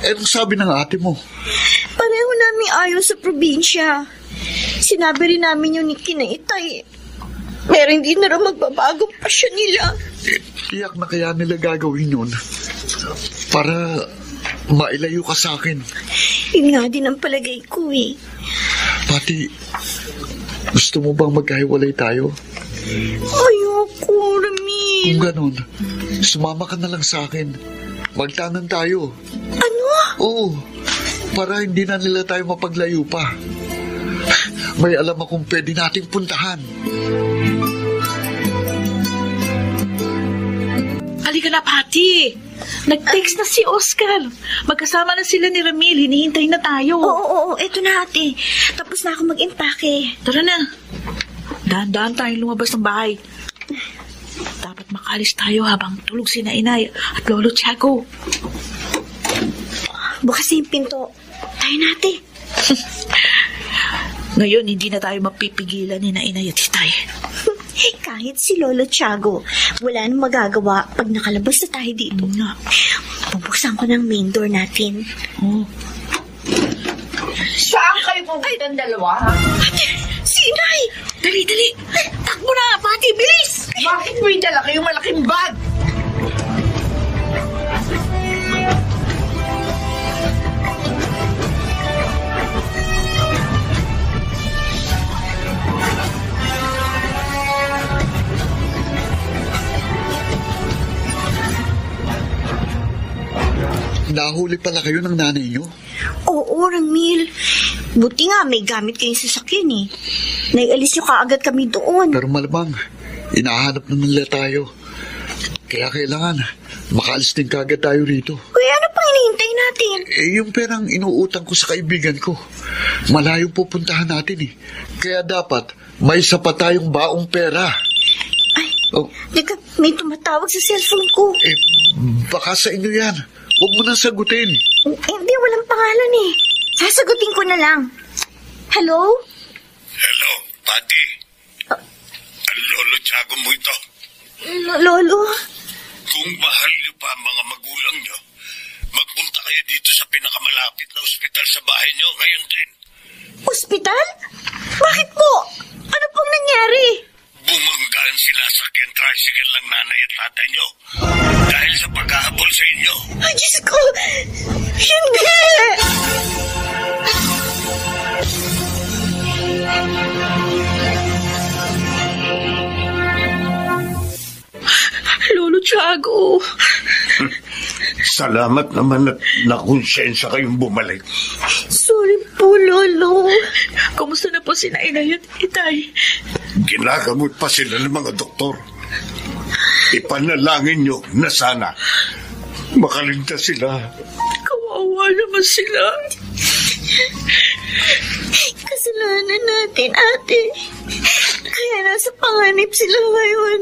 Speaker 5: Anong sabi ng ate mo?
Speaker 4: Pareho namin ayaw sa probinsya. Sinabi rin namin yun ni kina Itay. Pero hindi na rin magbabagong pasyon nila.
Speaker 5: Tiyak na kaya nila gagawin yun para mailayo ka sa akin.
Speaker 4: Yun nga din ang palagay ko eh.
Speaker 5: Pati, gusto mo bang magkahiwalay tayo?
Speaker 4: Ayoko, Ramil.
Speaker 5: Kung ganun, sumama ka na lang sa akin. Magtanan tayo.
Speaker 4: Ano?
Speaker 5: Oo, para hindi na nila tayo mapaglayo pa. May alam akong pwede nating puntahan.
Speaker 3: Halika na, Pati. Nag-text na si Oscar. Magkasama na sila ni Ramil. Hinihintay na tayo.
Speaker 4: Oo, eto na ate. Tapos na ako mag-impake.
Speaker 3: Tara na. Dahan-dahan tayong lumabas ng bahay. Dapat makalis tayo habang tulog si Inay at Lolo Tiago.
Speaker 4: Bukas na yung pinto. Tayo natin.
Speaker 3: Ngayon, hindi na tayo mapipigilan ni Inay at Itay.
Speaker 4: Kahit si Lolo Tiago, wala nang magagawa pag nakalabas na tayo dito. Bubuksan ko ng main door natin.
Speaker 3: Saan kayo pupunta ang dalawa?
Speaker 4: Si Inay!
Speaker 3: Dali! Takbo na, Pati! Bilis! Bakit may dala kayong malaking bag?
Speaker 5: Nahuli pala kayo ng nanay niyo?
Speaker 4: Oo, Ramil. Buti nga may gamit kayong sasakyan eh. Naialis nyo kaagad kami doon.
Speaker 5: Pero malamang, inahanap na nila tayo. Kaya kailangan, makaalis din kaagad tayo rito.
Speaker 4: Kuya, ano pang hinihintay natin?
Speaker 5: Yung perang inuutang ko sa kaibigan ko, malayong pupuntahan natin eh. Kaya dapat, may sapat tayong baong pera.
Speaker 4: Ay, teka, may tumatawag sa cellphone ko.
Speaker 5: Baka sa inyo yan. Huwag mo nang sagutin.
Speaker 4: Hindi, walang pangalan eh. Sasagutin ko na lang. Hello?
Speaker 7: Hello, Pati. Ang Lolo Tiago mo ito.
Speaker 4: Lolo?
Speaker 7: Kung mahal niyo pa ang mga magulang niyo, magpunta kayo dito sa pinakamalapit na ospital sa bahay niyo ngayon din.
Speaker 4: Ospital? Bakit po? Ano pong nangyari?
Speaker 7: Bumanggaan sinasakyan tricycle ng nanay at tatay niyo dahil sa paghahabol sa inyo.
Speaker 4: Ay, Diyos ko! Hindi!
Speaker 3: Lolo Tiago!
Speaker 7: Salamat naman at nakonsensya kayong bumalik.
Speaker 4: Sorry po, Lolo.
Speaker 3: Kumusta na po si Inay at Itay?
Speaker 7: Ginagamot pa sila ng mga doktor. Ipanalangin nyo na sana makaligtas sila.
Speaker 3: Kawawa naman sila.
Speaker 4: Kasalanan natin, ate. Kaya nasa panganib sila ngayon.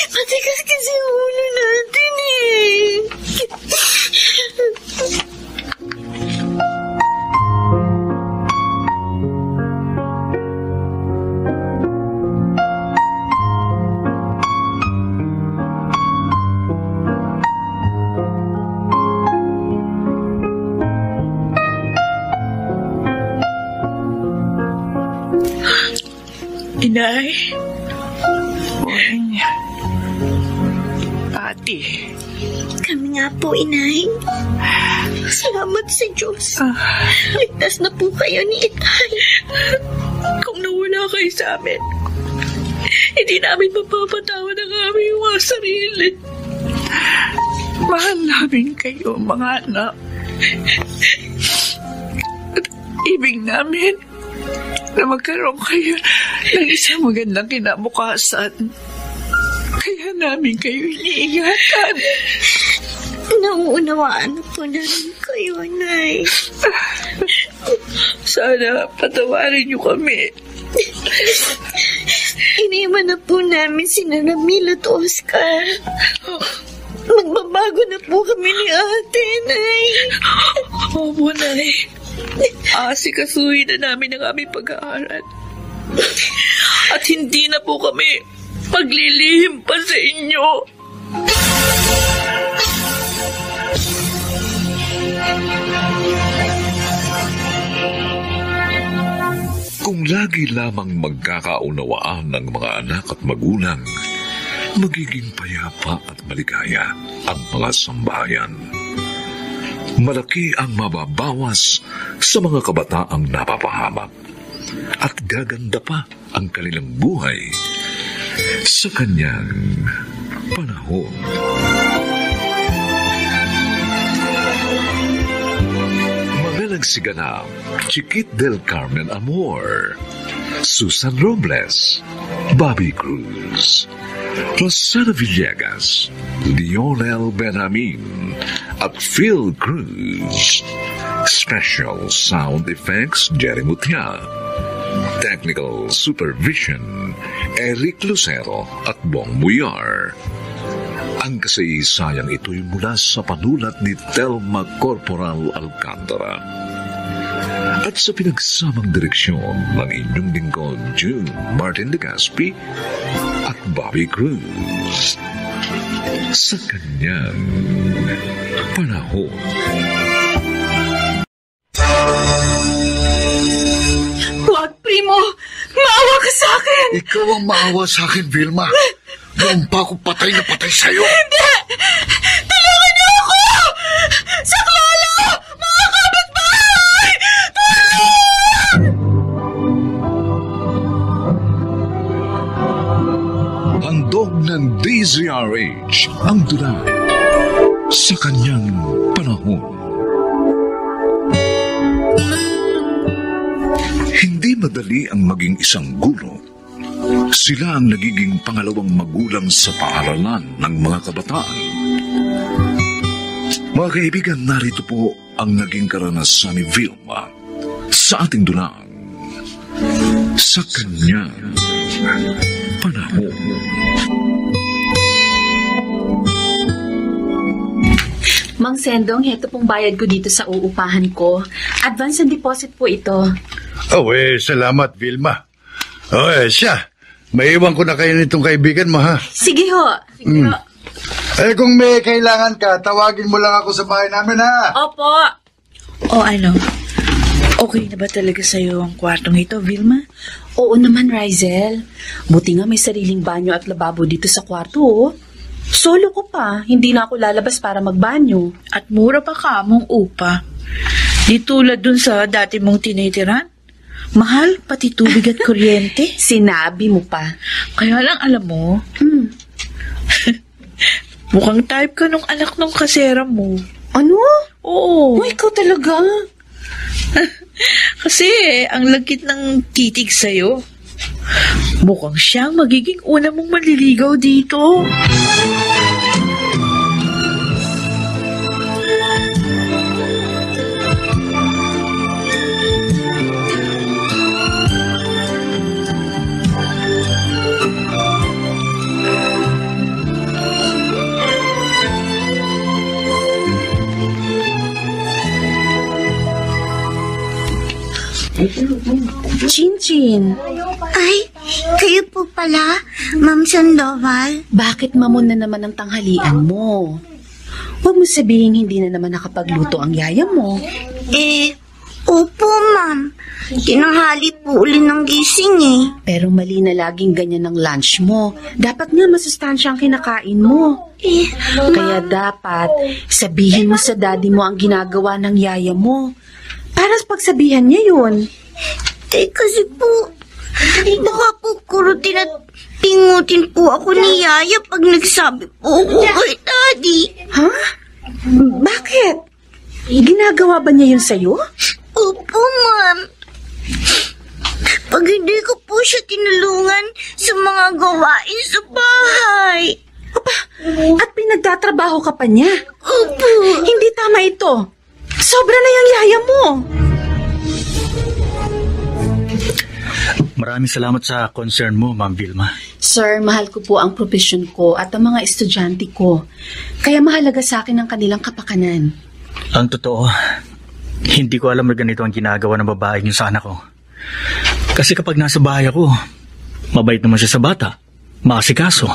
Speaker 4: Matigas kasi ang ulo natin eh.
Speaker 3: Inay. Morning. Pati.
Speaker 4: Kami nga po, Inay. Salamat sa Diyos. Ligtas na po kayo ni Itay.
Speaker 3: Kung nawala kayo sa amin, hindi namin mapapatawa ng aming mga sarili. Mahal namin kayo, mga anak. At ibig namin na magkaroon kayo ng isang magandang kinabukasan. Kaya namin kayo iniingatan.
Speaker 4: Nauunawaan po namin kayo, Nay.
Speaker 3: Sana patawarin niyo kami.
Speaker 4: Iniwan na po namin si Ramil at Oscar. Magbabago na po kami ni ate, Nay.
Speaker 3: Opo, Nay. Asikasuhin na namin ang aming pag-aaral. At hindi na po kami paglilihim pa sa inyo.
Speaker 8: Kung lagi lamang magkakaunawaan ng mga anak at magulang, magiging payapa at maligaya ang mga sambahayan. Malaki ang mababawas sa mga kabataang napapahamak at gaganda pa ang kanilang buhay sa kanyang panahon. Mga nagsiganap, Chiquit del Carmen Amor, Susan Robles, Bobby Cruz, Rosana Villegas, Lionel Benjamin, at Phil Cruz. Special sound effects, Jerry Mutia. Technical supervision, Eric Lucero at Bong Muyar. Ang kasaysayang ito'y mula sa panulat ni Telma Corporal Alcantara. At sa pinagsamang direksyon ng inyong lingkod, June Martin de Gaspi at Bobby Cruz. Sa kanyang panahon.
Speaker 3: Huwag, Primo! Maawa ka sa akin!
Speaker 5: Ikaw ang maawa sa akin, Vilma. Noon pa ako patay na patay sa'yo.
Speaker 3: Hindi! Tulungan niyo ako! Saklolo! Mga kapitbahay!
Speaker 8: Handog ng DZRH ang dula sa kanyang panahon. Hindi madali ang maging isang guro. Sila ang nagiging pangalawang magulang sa paaralan ng mga kabataan. Mga kaibigan, narito po ang naging karanasan ni Vilma sa ating dulang sa kanyang panahon.
Speaker 11: Mang Sendong, heto pong bayad ko dito sa uupahan ko. Advance and deposit po ito.
Speaker 10: Salamat, Vilma. Siya. Maiwan ko na kayo nitong kaibigan mo, ha?
Speaker 11: Sige ho. Sige ho.
Speaker 10: Kung may kailangan ka, tawagin mo lang ako sa bahay namin, ha?
Speaker 11: Opo.
Speaker 6: O ano? Okay na ba talaga sa'yo ang kwartong ito, Vilma?
Speaker 11: Oo naman, Rizel. Buti nga may sariling banyo at lababo dito sa kwarto, oh. Solo ko pa. Hindi na ako lalabas para magbanyo.
Speaker 6: At mura pa ka mong upa. Di tulad dun sa dati mong tinitiran. Mahal, pati tubig at kuryente.
Speaker 11: Sinabi mo pa.
Speaker 6: Kaya lang alam mo, mukhang type ka nung anak nung kasera mo.
Speaker 11: Ano?
Speaker 6: Oo.
Speaker 11: Ikaw talaga?
Speaker 6: Kasi ang lagkit ng titig sa'yo. Mukhang siyang magiging una mong manliligaw dito.
Speaker 11: Chin-Chin.
Speaker 12: Ay, kayo po pala, Ma'am Sandoval.
Speaker 11: Bakit mamon na naman ang tanghalian mo? Huwag mo sabihin hindi na naman nakapagluto ang yaya mo.
Speaker 12: Opo, Ma'am. Tinanghali po uli ng gising eh.
Speaker 11: Pero mali na laging ganyan ang lunch mo. Dapat nga masustansya ang kinakain mo. Kaya dapat sabihin mo sa daddy mo ang ginagawa ng yaya mo. Para pagsabihan niya yun.
Speaker 12: Kasi po, baka po kurutin at pingutin po ako ni Yaya pag nagsabi po ako kay Daddy.
Speaker 11: Ha? Bakit? Ginagawa ba niya yun sa'yo?
Speaker 12: Opo, Ma'am. Pag hindi ko po siya tinulungan sa mga gawain sa bahay.
Speaker 11: At pinagtatrabaho ka pa niya?
Speaker 12: Opo.
Speaker 11: Hindi tama ito. Sobra na yung yaya mo.
Speaker 9: Maraming salamat sa concern mo, Ma'am Vilma.
Speaker 11: Sir, mahal ko po ang profession ko at ang mga estudyante ko. Kaya mahalaga sa akin ang kanilang kapakanan.
Speaker 9: Ang totoo, hindi ko alam na ganito ang ginagawa ng babae niyo sa anak ko. Kasi kapag nasa bahay ako, mabait naman siya sa bata. Maasikaso.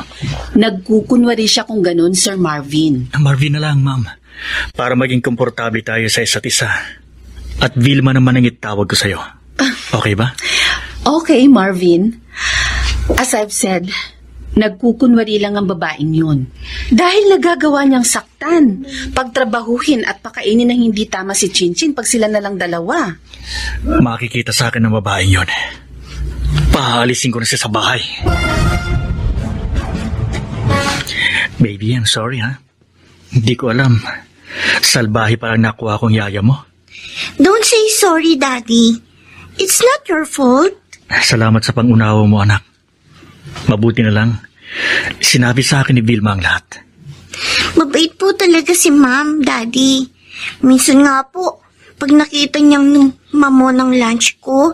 Speaker 11: Nagkukunwari siya kung ganun, Sir Marvin.
Speaker 9: Marvin na lang, Ma'am. Para maging komportable tayo sa isa't isa. At Vilma naman ang itawag ko sa'yo. Okay ba?
Speaker 11: Okay, Marvin. As I've said, nagkukunwari lang ang babaeng yun. Dahil nagagawa niyang saktan, pagtrabahuhin at pakainin ng hindi tama si Chinchin pag sila na lang dalawa.
Speaker 9: Makikita sa akin ng babaeng yun. Paalisin ko na siya sa bahay. Baby, I'm sorry ha. Hindi ko alam. Salbahe parang nakuha kong yaya mo.
Speaker 12: Don't say sorry, Daddy. It's not your fault.
Speaker 9: Salamat sa pangunawa mo, anak. Mabuti na lang. Sinabi sa akin ni Vilma ang lahat.
Speaker 12: Mabait po talaga si Ma'am, Daddy. Minsan nga po, pag nakita niyang mamo ng lunch ko,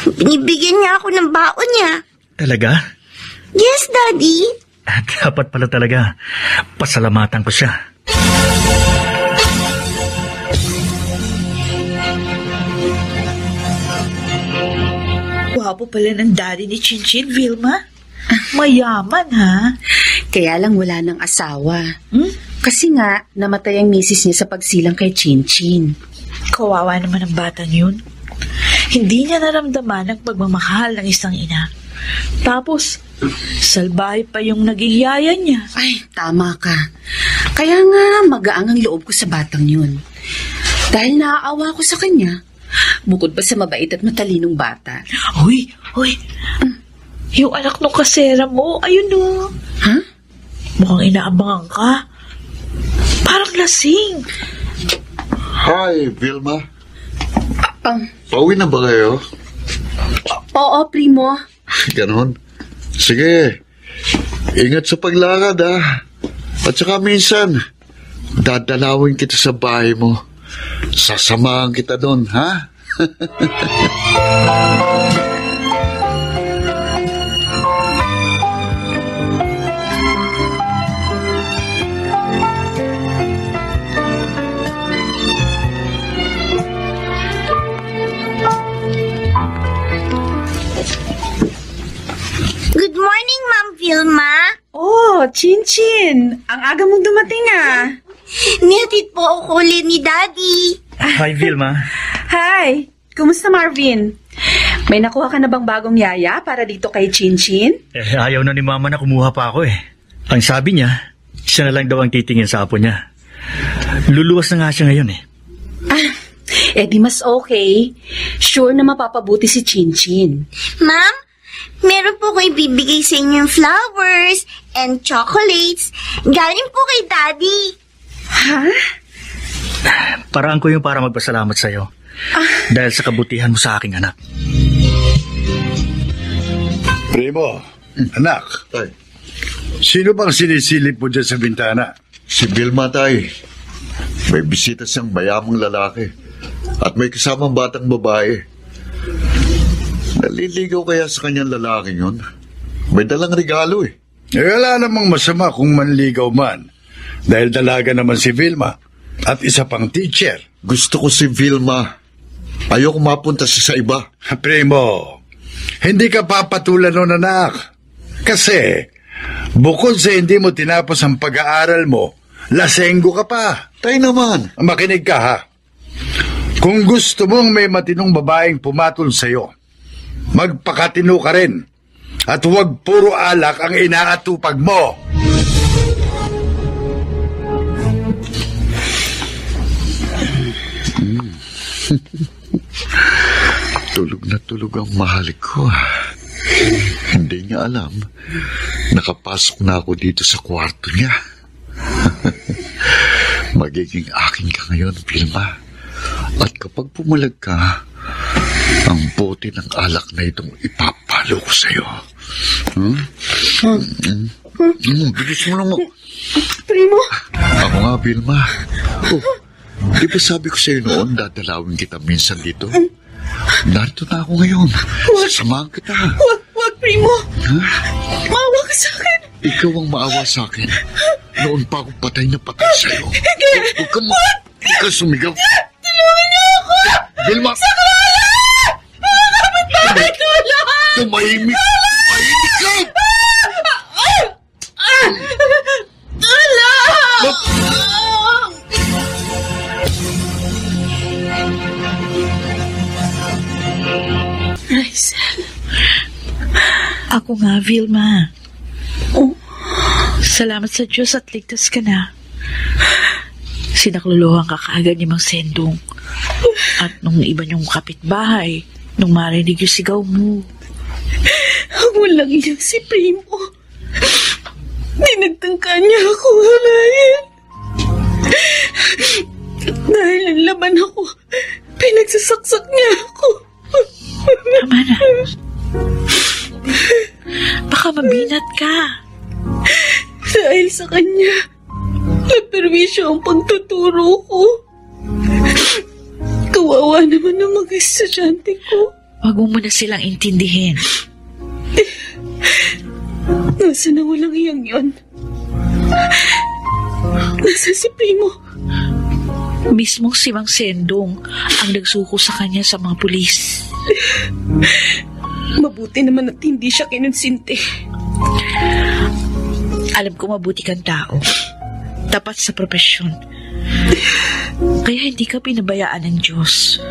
Speaker 12: binibigyan niya ako ng baon niya.
Speaker 9: Talaga?
Speaker 12: Yes, Daddy.
Speaker 9: Dapat pala talaga. Pasalamatan ko siya.
Speaker 6: Gwapo pala ng daddy ni Chinchin, Vilma. Mayaman, ha?
Speaker 11: Kaya lang wala ng asawa. Kasi nga, namatay ang misis niya sa pagsilang kay Chinchin.
Speaker 6: Kawawa naman ang batang yun. Hindi niya naramdaman ang pagmamahal ng isang ina. Tapos, salbahe pa yung naging yaya niya.
Speaker 11: Ay, tama ka. Kaya nga, magaang ang loob ko sa batang yun. Dahil naaawa ko sa kanya. Bukod pa sa mabait at matalinong bata.
Speaker 6: Uy. Yung anak nung kasera mo, ayun o.
Speaker 11: Ha?
Speaker 6: Mukhang inaabangan ka. Parang lasing.
Speaker 5: Hi, Vilma. Pauwi na ba kayo?
Speaker 11: Oo, Primo.
Speaker 5: Ganon. Sige. Ingat sa paglakad, ha? At saka minsan, dadalawin kita sa bahay mo. Sasamahan kita doon, ha?
Speaker 12: Good morning, Ma'am Vilma.
Speaker 11: Oh, Chinchin. Ang aga mong dumating ah.
Speaker 12: Nihatid po ako ulit ni Daddy.
Speaker 9: Hi, Vilma.
Speaker 11: Hi. Kumusta, Marvin? May nakuha ka na bang bagong yaya para dito kay Chinchin?
Speaker 9: Ayaw na ni Mama na kumuha pa ako eh. Ang sabi niya, siya na lang daw ang titingin sa apo niya. Luluwas na nga siya ngayon eh.
Speaker 11: Di mas okay. Sure na mapapabuti si Chinchin.
Speaker 12: Ma'am, meron po ko ibibigay sa inyo yung flowers and chocolates. Galing po kay Daddy.
Speaker 11: Ha?
Speaker 9: Paraan ko yung para magpasalamat sa'yo. Dahil sa kabutihan mo sa aking anak.
Speaker 10: Primo, anak.
Speaker 5: Tay.
Speaker 10: Sino bang sinisilip mo dyan sa bintana?
Speaker 5: Si Vilma, tay. May bisita siyang bayamang lalaki. At may kasamang batang babae. Naliligaw kaya sa kanyang lalaking yun? May dalang regalo eh.
Speaker 10: Wala namang masama kung manligaw man. Dahil dalaga naman si Vilma. At isa pang teacher.
Speaker 5: Gusto ko si Vilma. Ayoko mapunta siya sa iba.
Speaker 10: Primo, hindi ka papatulan nun, anak. Kasi, bukod sa hindi mo tinapos ang pag-aaral mo, lasenggo ka pa.
Speaker 5: Tay naman.
Speaker 10: Makinig ka, ha? Kung gusto mong may matinong babaeng pumatol sa'yo, magpakatino ka rin. At huwag puro alak ang inaatupag mo.
Speaker 5: Tulog ang mahalik ko. Hindi niya alam. Nakapasok na ako dito sa kwarto niya. Magiging akin ka ngayon, Vilma. At kapag pumalag ka, ang bote ng alak na itong ipapalo ko sa'yo. Bilis mo naman.
Speaker 11: Primo?
Speaker 5: Ako nga, Vilma. Di ba sabi ko sa'yo noon, dadalawin kita minsan dito? Narito na ako ngayon. Sasamahan kita.
Speaker 11: Wag, Primo. Maawa ka sa akin.
Speaker 5: Ikaw ang maawa sa akin. Noon pa ako patay na patay sa'yo. Huwag ka sumigaw.
Speaker 11: Tulungan niyo ako!
Speaker 5: Vilma!
Speaker 11: Sa Kuala! Mga kapit-bahay ko lahat!
Speaker 5: Tumahimik ka!
Speaker 11: Tula! Rysel,
Speaker 3: Ako nga, Vilma.
Speaker 11: Oh.
Speaker 3: Salamat sa Diyos at ligtas ka na. Sinakluluhan ka kaagad ni Mang Sendong. At nung iba niyong kapitbahay, nung marinig yung sigaw mo.
Speaker 11: Walang iyang si Primo. Dinagtangka niya ako halayin. Dahil ang laban ako, pinagsasaksak niya ako.
Speaker 3: Tama na. Baka mabinat ka.
Speaker 11: Dahil sa kanya, naperwisyo ang pagtuturo ko. Kawawa naman ang mga estudyante ko.
Speaker 3: Huwag mo muna silang intindihin.
Speaker 11: Nasaan na walang iyang yun? Nasaan si Primo?
Speaker 3: Mismong si Mang Sendong ang nagsuko sa kanya sa mga pulis.
Speaker 11: Mabuti naman at hindi siya kinonsinti.
Speaker 3: Alam ko mabuti kang tao. Tapat sa propesyon. Kaya hindi ka pinabayaan ng Diyos.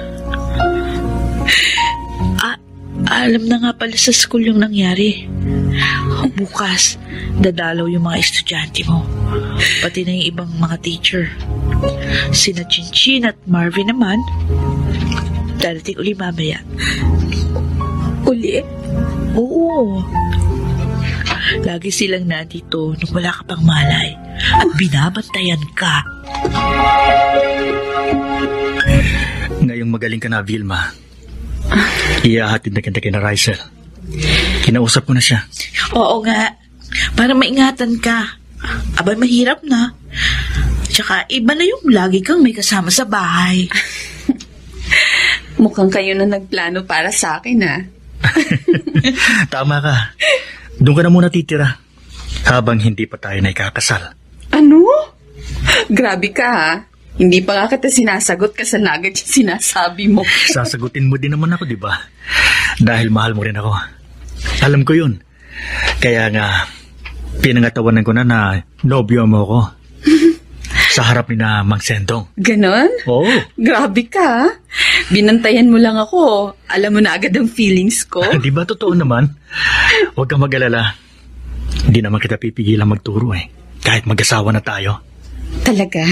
Speaker 3: Alam na nga pala sa school yung nangyari. Bukas, dadalaw yung mga estudyante mo. Pati na yung ibang mga teacher. Sina Chinchin at Marvin naman, darating uli mamaya.
Speaker 11: Uli?
Speaker 3: Oo. Lagi silang nandito nung wala ka pang malay at binabantayan ka.
Speaker 9: Ngayong magaling ka na, Vilma. Iyahatid na kita kina Rysel. Kinausap ko na siya.
Speaker 3: Oo nga. Para maingatan ka. Abay, mahirap na. Tsaka iba na yung lagi kang may kasama sa bahay.
Speaker 11: Mukhang kayo na nagplano para sa akin, ha?
Speaker 9: Tama ka. Doon ka na muna titira habang hindi pa tayo na ikakasal.
Speaker 11: Ano? Grabe ka, ha? Hindi pa nga kita sinasagot kasi agad yung sinasabi mo.
Speaker 9: Sasagutin mo din naman ako, di ba? Dahil mahal mo rin ako. Alam ko yun. Kaya nga, pinangatawanan ko na nobyo mo ko. Sa harap ni na Mang Sendong.
Speaker 11: Ganon?
Speaker 9: Oo.
Speaker 11: Grabe ka, ha? Binantayan mo lang ako. Alam mo na agad ang feelings ko.
Speaker 9: Di ba totoo naman? Huwag kang mag-alala. Hindi naman kita pipigilan magturo eh. Kahit mag-asawa na tayo.
Speaker 11: Talaga?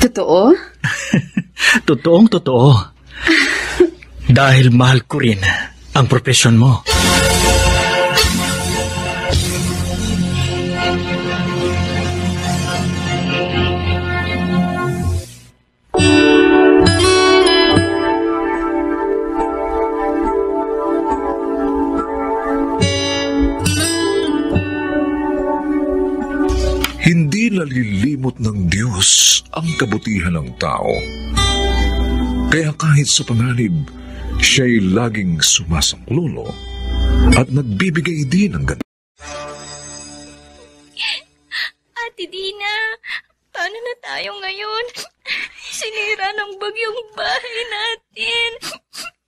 Speaker 11: Totoo?
Speaker 9: Totoong totoo. Dahil mahal ko rin ang profesyon mo.
Speaker 8: Hindi nalilimot ng Diyos ang kabutihan ng tao. Kaya kahit sa panganib, siya'y laging sumasaklolo at nagbibigay din ng ganda.
Speaker 13: Ate Dina, paano na tayo ngayon? Sinira ng bagyong bahay natin.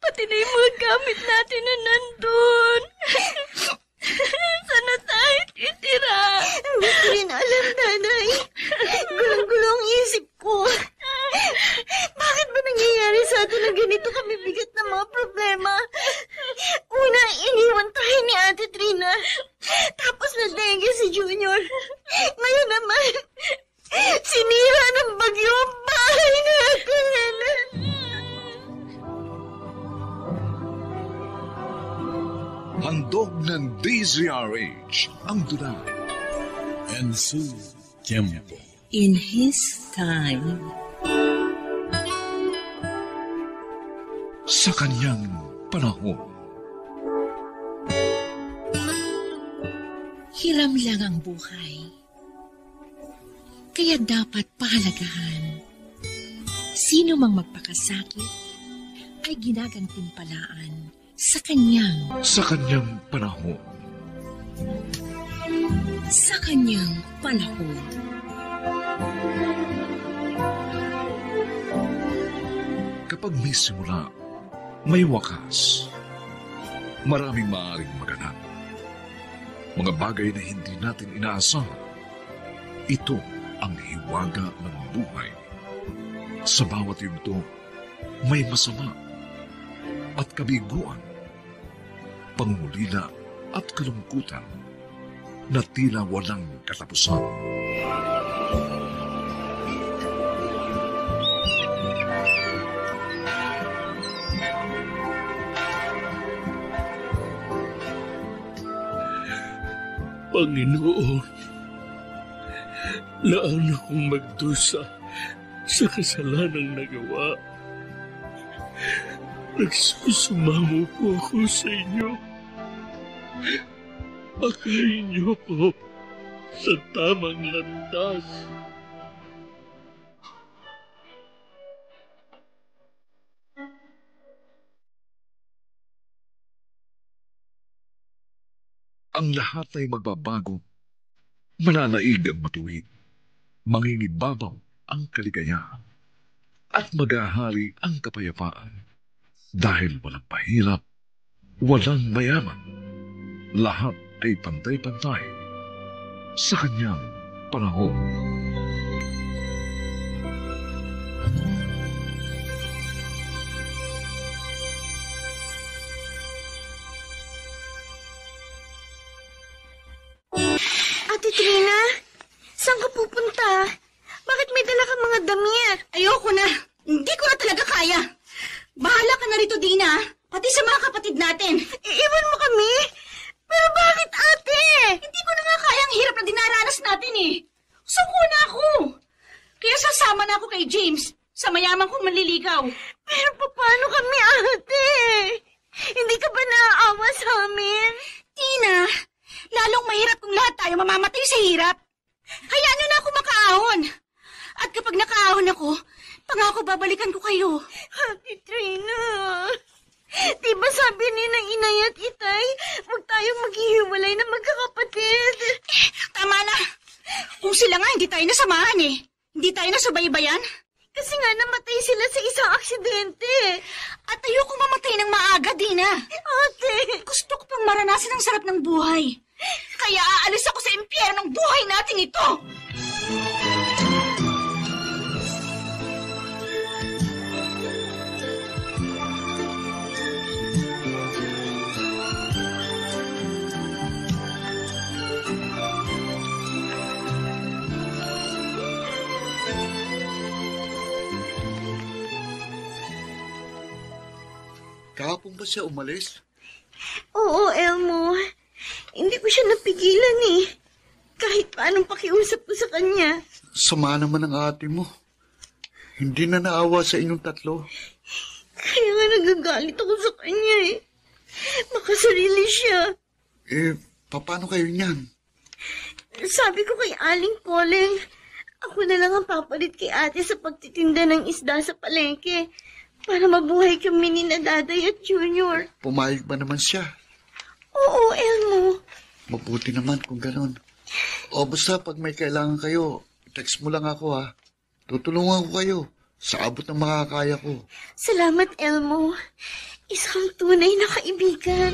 Speaker 13: Pati na yung mga gamit natin na nandun. Saan na tayo titira?
Speaker 12: Hindi ko rin alam, nanay. Gulang-gulo ang isip ko. Bakit ba nangyayari sa atin na ganito kami bigat na mga problema? Una, iniwan tayo ni Ate Trina. Tapos na-dengue si Junior. Ngayon naman, sinira ng bagyo ang bahay natin.
Speaker 8: Handog ng DZRH ang dula. En su tiempo.
Speaker 14: In His time.
Speaker 8: Sa kanyang panahon.
Speaker 14: Hiram lang ang buhay. Kaya dapat pahalagahan. Sino mang magpakasakit ay ginagantimpalaan sa kanyang
Speaker 8: panahon.
Speaker 14: Sa kanyang panahon.
Speaker 8: Kapag may simula, may wakas. Maraming maaaring maganap. Mga bagay na hindi natin inaasahan. Ito ang hiwaga ng buhay. Sa bawat yugto, may masama at kabiguan, pangulila at kalungkutan na tila walang katapusan.
Speaker 15: Panginoon, laan akong magdusa sa kasalanang nagawa. Nagsusumamo po ako sa inyo. Akayin niyo po sa tamang landas.
Speaker 8: Ang lahat ay magbabago, mananaig ang matuwid, mangingibabaw ang kaligayahan, at maghahari ang kapayapaan. Dahil walang pahirap, walang mayaman, lahat ay pantay-pantay sa kanyang panahon.
Speaker 12: Ate Trina, saan ka pupunta? Bakit may dala kang mga damit?
Speaker 16: Ayoko na. Hindi ko na talaga kaya. Bahala ka na rito, Dina. Pati sa mga kapatid natin.
Speaker 12: Iiwan mo kami? Pero bakit, ate?
Speaker 16: Hindi ko na nga kaya ang hirap na dinaranas natin eh. Suko na ako. Kaya sasama na ako kay James sa mayaman kong manliligaw.
Speaker 12: Pero paano kami, ate? Hindi ka ba naaawa sa amin?
Speaker 16: Tina, lalong mahirap kung lahat tayo mamamatay sa hirap. Hayaan niyo na ako makaahon. At kapag nakaahon ako, pangako babalikan ko kayo.
Speaker 12: Ate Trina, di ba sabi ni ng inay at itay, huwag tayong maghihiwalay na magkakapatid?
Speaker 16: Tama na. Kung sila nga, hindi tayo nasamahan eh. Hindi tayo nasubaybayan.
Speaker 12: Kasi nga namatay sila sa isang aksidente.
Speaker 16: At ayoko mamatay ng maaga, Dina.
Speaker 12: Ate,
Speaker 16: gusto ko pang maranasan ang sarap ng buhay. Kaya aalis ako sa impyernong buhay natin ito.
Speaker 5: Kahapon ba siya umalis?
Speaker 12: Oo, Elmo. Hindi ko siya napigilan eh. Kahit paanong pakiusap ko sa kanya.
Speaker 5: Sama naman ang ate mo. Hindi na naawa sa inyong tatlo.
Speaker 12: Kaya nga nagagalit ako sa kanya eh. Makasarili siya.
Speaker 5: Paano kayo niyan?
Speaker 12: Sabi ko kay Aling Poleng, ako na lang ang papalit kay ate sa pagtitinda ng isda sa palengke. Para mabuhay kami ni Daday at Junior.
Speaker 5: Pumayag ba naman siya?
Speaker 12: Oo, Elmo.
Speaker 5: Mabuti naman kung ganun. O basta pag may kailangan kayo, text mo lang ako ha. Tutulungan ko kayo sa abot ng makakaya ko.
Speaker 12: Salamat, Elmo. Isang tunay na kaibigan.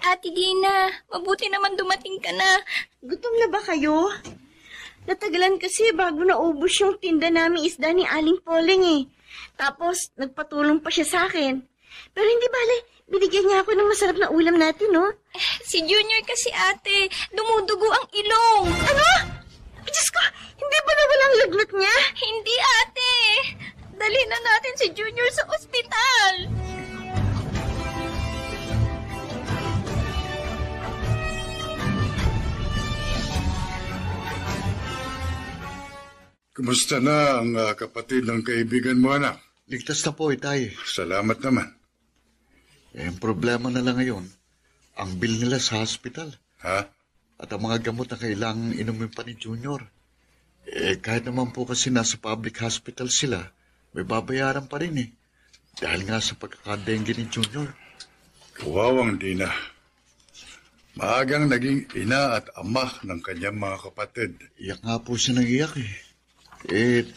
Speaker 13: Ate Dina, mabuti naman dumating ka na.
Speaker 12: Gutom na ba kayo? Natagalan kasi bago naubos yung tinda namin isda ni Aling Poleng eh. Tapos, nagpatulong pa siya sa akin. Pero hindi bale, binigyan niya ako ng masarap na ulam natin, no?
Speaker 13: Si Junior kasi ate, dumudugo ang ilong.
Speaker 12: Ano? Diyos ko, hindi ba nawalang lagnat niya?
Speaker 13: Hindi ate. Dali na natin si Junior sa ospital.
Speaker 10: Kumusta na ang kapatid ng kaibigan mo, anak?
Speaker 5: Ligtas na po, itay.
Speaker 10: Salamat naman.
Speaker 5: Ang problema na lang ngayon, ang bill nila sa hospital.
Speaker 10: Ha?
Speaker 5: At ang mga gamot na kailangang inumin pa ni Junior. Kahit naman po kasi nasa public hospital sila, may babayaran pa rin eh. Dahil nga sa pagkakadengue ni Junior.
Speaker 10: Kawawang Dina. Maagang naging ina at ama ng kanyang mga kapatid.
Speaker 5: Iyak nga po siya nag-iyak eh.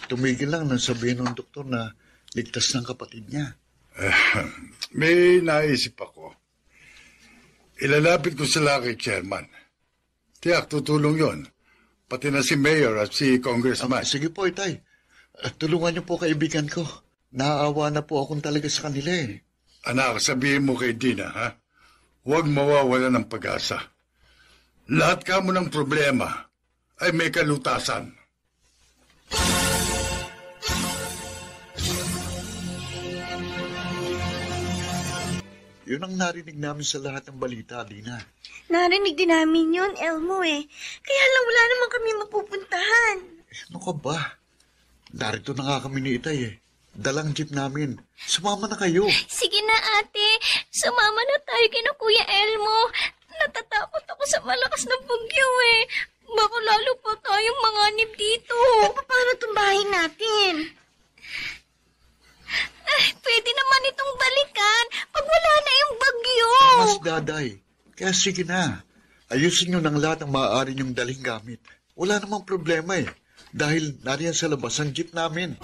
Speaker 5: Tumigil lang nang sabihin ng doktor na ligtas ng kapatid niya.
Speaker 10: May naisip ako. Ilalapit ko sila kay chairman. Tiyak, tutulong yon. Pati na si mayor at si congressman.
Speaker 5: Sige po, Itay. Tulungan niyo po kaibigan ko. Naaawa na po akong talaga sa kanila eh.
Speaker 10: Anak, sabihin mo kay Dina, ha? Huwag mawawala ng pag-asa. Lahat ka mo ng problema ay may kalutasan.
Speaker 5: Yun ang narinig namin sa lahat ng balita, Dina.
Speaker 12: Narinig din namin yun, Elmo eh. Kaya lang wala naman kami mapupuntahan.
Speaker 5: Ano ka ba? Darito na nga kami ni Itay eh. Dalang jeep namin. Sumama na kayo.
Speaker 13: Sige na, ate. Sumama na tayo kina Kuya Elmo. Natatakot ako sa malakas na bagyo eh. Baka lalo pa tayong manganib dito.
Speaker 12: Paano itong bahay natin?
Speaker 13: Pwede naman itong balikan pag wala na yung bagyo.
Speaker 5: Mas daday. Kaya sige na. Ayusin nyo ng lahat ng maaari nyong daling gamit. Wala namang problema eh. Dahil nariyan sa labas ang jeep namin.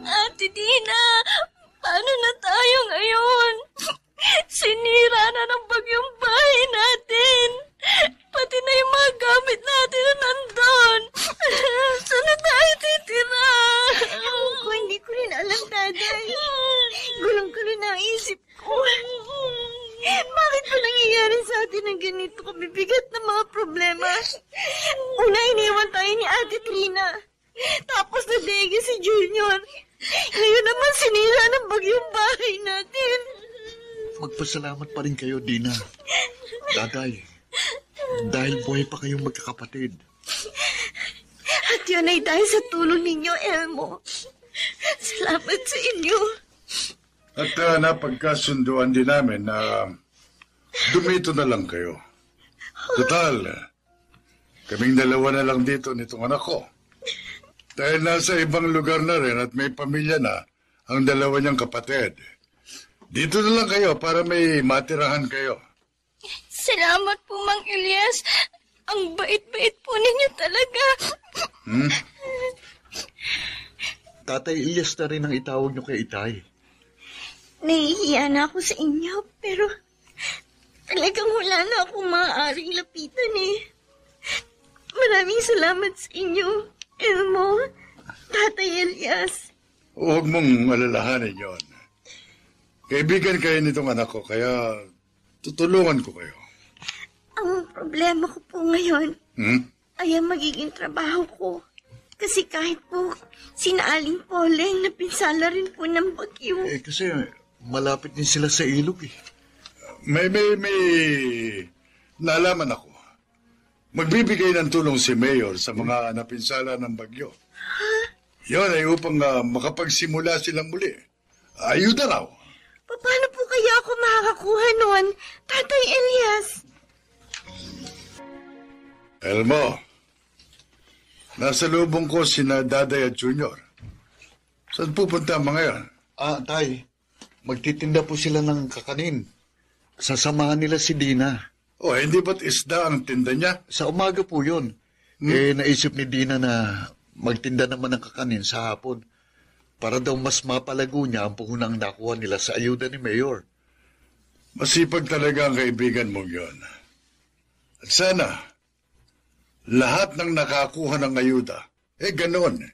Speaker 13: Ate Dina, paano na tayo ngayon? Sinira na ng bagyong bahay natin. Pati na yung mga gamit natin na nandun. Saan na tayo titira?
Speaker 12: Ako, hindi ko rin alam, Daday. Gulang-gulo na ang isip ko. Bakit ba nangyayari sa atin ng ganito kabibigat na mga problema? Una, iniwan tayo ni Ate Trina. Tapos nadege si Junior. Ngayon naman sinira ng bagyong bahay natin.
Speaker 5: Magpasalamat pa rin kayo, Dina. Daday, dahil buhay pa kayong magkakapatid.
Speaker 12: At yun ay dahil sa tulong ninyo, Elmo. Salamat sa inyo.
Speaker 10: At napagkasunduan din namin na dumito na lang kayo. Total, kaming dalawa na lang dito nitong anak ko. Dahil nasa ibang lugar na rin at may pamilya na ang dalawa niyang kapatid. Dito na lang kayo para may matirahan kayo.
Speaker 13: Salamat po, Mang Elias. Ang bait-bait po ninyo talaga.
Speaker 5: Tatay Ilyas na rin ang itawag niyo kay Itay.
Speaker 12: Nahihiya na ako sa inyo, pero talagang wala na akong maaaring lapitan eh. Maraming salamat sa inyo, Elmo, Tatay Elias.
Speaker 10: Huwag mong alalahanin yon. Kaibigan kayo nitong anak ko, kaya tutulungan ko kayo.
Speaker 12: Ang problema ko po ngayon ay ang magiging trabaho ko. Kasi kahit po sinaaling Poleng napinsala rin po ng bagyo.
Speaker 5: Kasi malapit din sila sa ilog eh.
Speaker 10: May nalaman ako. Magbibigay ng tulong si Mayor sa mga napinsala ng bagyo. Yon ay upang makapagsimula silang muli. Ayuda raw.
Speaker 12: Paano po kaya ako makakakuha noon, Tatay Elias?
Speaker 10: Elmo, nasa lubong ko sina Daday at Junior. Saan pupunta ang mga yan?
Speaker 5: Tay, magtitinda po sila ng kakanin. Sasamahan nila si Dina.
Speaker 10: Hindi ba't isda ang tinda niya?
Speaker 5: Sa umaga po yun. Naisip ni Dina na magtinda naman ng kakanin sa hapon para daw mas mapalago niya ang puhunang nakuha nila sa ayuda ni Mayor.
Speaker 10: Masipag talaga ang kaibigan mong yon. At sana, lahat ng nakakuha ng ayuda, ganoon.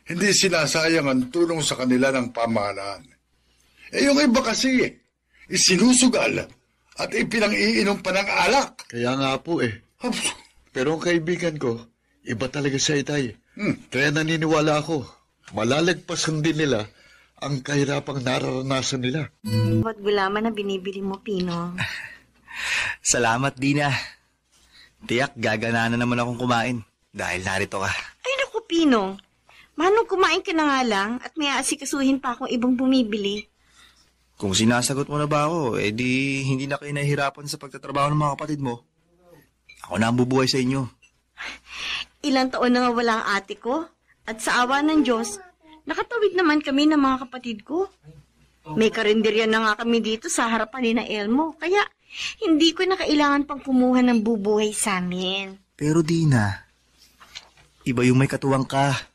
Speaker 10: Hindi sinasayang ang tulong sa kanila ng pamahalaan. Yung iba kasi, isinusugal at ipinang-iinom pa ng alak.
Speaker 5: Kaya nga po Pero ang kaibigan ko, iba talaga sa Itay. Kaya naniniwala ako, malalagpasan din nila ang kahirapang nararanasan nila.
Speaker 4: Ba't gulaman na binibili mo, Pino?
Speaker 9: Salamat, Dina. Tiyak, gagana na naman akong kumain dahil narito ka.
Speaker 4: Ay, naku, Pino. Manong kumain ka na nga lang at may aasikasuhin pa akong ibang bumibili.
Speaker 9: Kung sinasagot mo na ba ako, edi hindi na kayo nahihirapan sa pagtatrabaho ng mga kapatid mo. Ako na ang bubuhay sa inyo.
Speaker 4: Ilang taon na nga wala ang ate ko. At sa awa ng Diyos, nakatawid naman kami ng mga kapatid ko. May karinderya na nga kami dito sa harapan ni na Elmo. Kaya hindi ko na kailangan pang kumuha ng bubuhay sa amin.
Speaker 9: Pero Dina, iba yung may katuwang ka.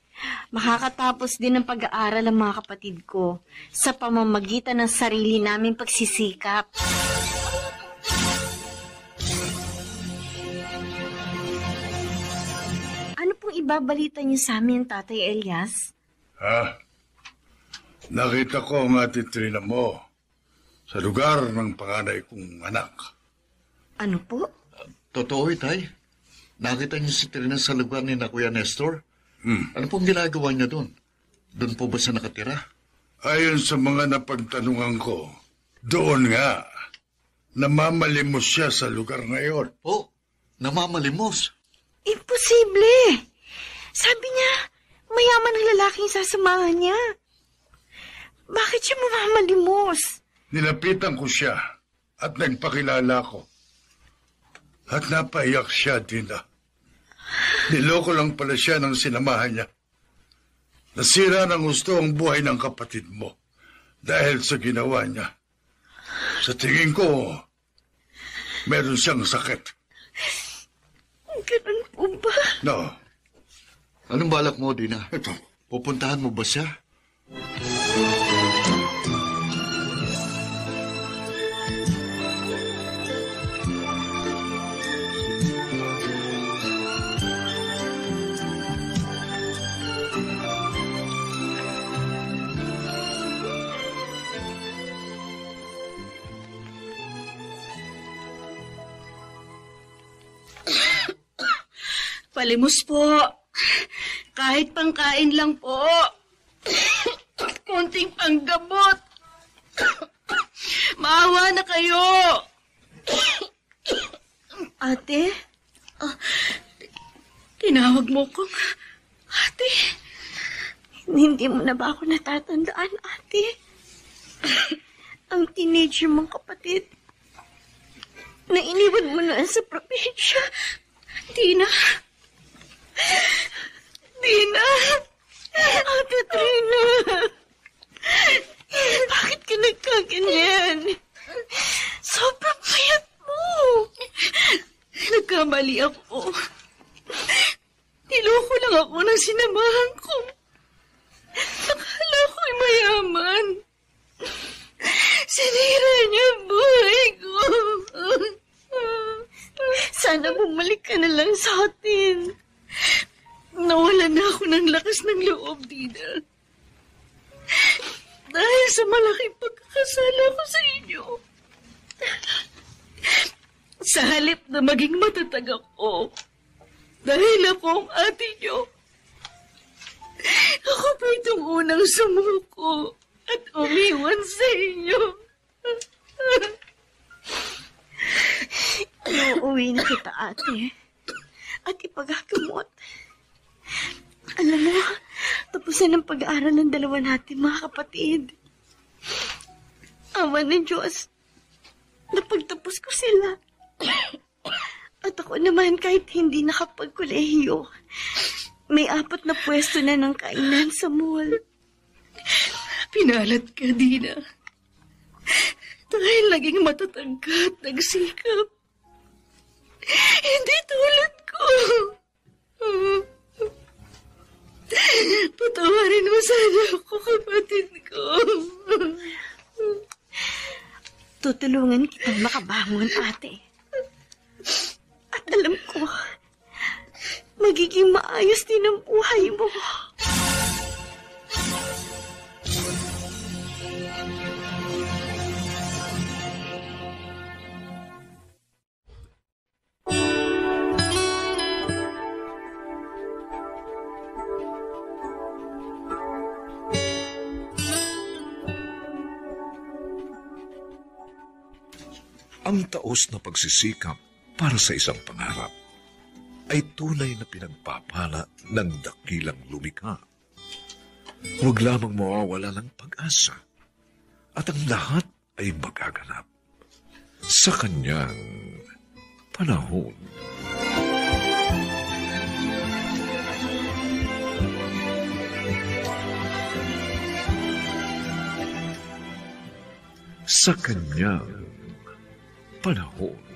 Speaker 4: Makakatapos din ng pag-aaral ang mga kapatid ko sa pamamagitan ng sarili naming pagsisikap. Ano pong ibabalita niyo sa amin, Tatay Elias?
Speaker 10: Nakita ko ang ate Trina mo sa lugar ng panganay kong anak.
Speaker 4: Ano po?
Speaker 5: Totoo, Itay. Nakita niyo si Trina sa lugar ni na Kuya Nestor? Ano pong ginagawa niya doon? Doon po ba siya nakatira?
Speaker 10: Ayon sa mga napagtanungan ko, doon nga, namamalimos siya sa lugar ngayon.
Speaker 5: Oh, namamalimos?
Speaker 4: Imposible! Sabi niya, mayaman ang lalaking sasamahan niya. Bakit siya mamamalimos?
Speaker 10: Nilapitan ko siya at nagpakilala ko. At napaiyak siya, Dina. Niloko lang pala siya ng sinamahan niya. Nasira ng gusto ang buhay ng kapatid mo dahil sa ginawa niya. Sa tingin ko, meron siyang sakit.
Speaker 4: Ganun po ba?
Speaker 5: No. Anong balak mo, Dina?
Speaker 10: Ito.
Speaker 5: Pupuntahan mo ba siya?
Speaker 6: Palimos po. Kahit pangkain lang po. Konting panggamot. Maawa na kayo.
Speaker 4: Ate?
Speaker 6: Tinawag mo kong ate.
Speaker 4: Hindi mo na ba ako natatandaan, ate? Ang teenager mong kapatid na iniwan mo na sa probinsya.
Speaker 6: Dina. Dina.
Speaker 4: Ate Trina. Bakit ka nagkaganyan? Sobrang payat mo.
Speaker 6: Nagkamali ako. Niloko lang ako ng sinamahan ko. Akala ko'y mayaman. Sinira niya ang buhay ko.
Speaker 4: Sana bumalik ka na lang sa atin.
Speaker 6: Nawalan na ako ng lakas ng loob, Dina. Dahil sa malaking pagkakasala ko sa inyo. Sa halip na maging matatag ako, dahil ako ang ate niyo, ako pa itong unang sumuko at umiwan sa inyo.
Speaker 4: Uuwi na kita, ate. At ipagagamot. Alam mo, tapusan ng pag-aaral ng dalawa natin, mga kapatid. Awa ng Diyos, napagtapos ko sila. At ako naman, kahit hindi nakapagkolehiyo, may 4 na pwesto na ng kainan sa mall.
Speaker 6: Pinalat ka, Dina. Dahil naging matatag ka at nagsikap. Hindi tulad ko. Patawarin mo sana ako, kapatid ko.
Speaker 4: Tutulungan kitang makabangon, ate. At alam ko, magiging maayos din ang buhay mo.
Speaker 8: Ang taos na pagsisikap para sa isang pangarap ay tunay na pinagpapala ng dakilang lumikha. Huwag lamang mawawala ng pag-asa at ang lahat ay magaganap sa kanyang panahon. Sa kanyang panahon.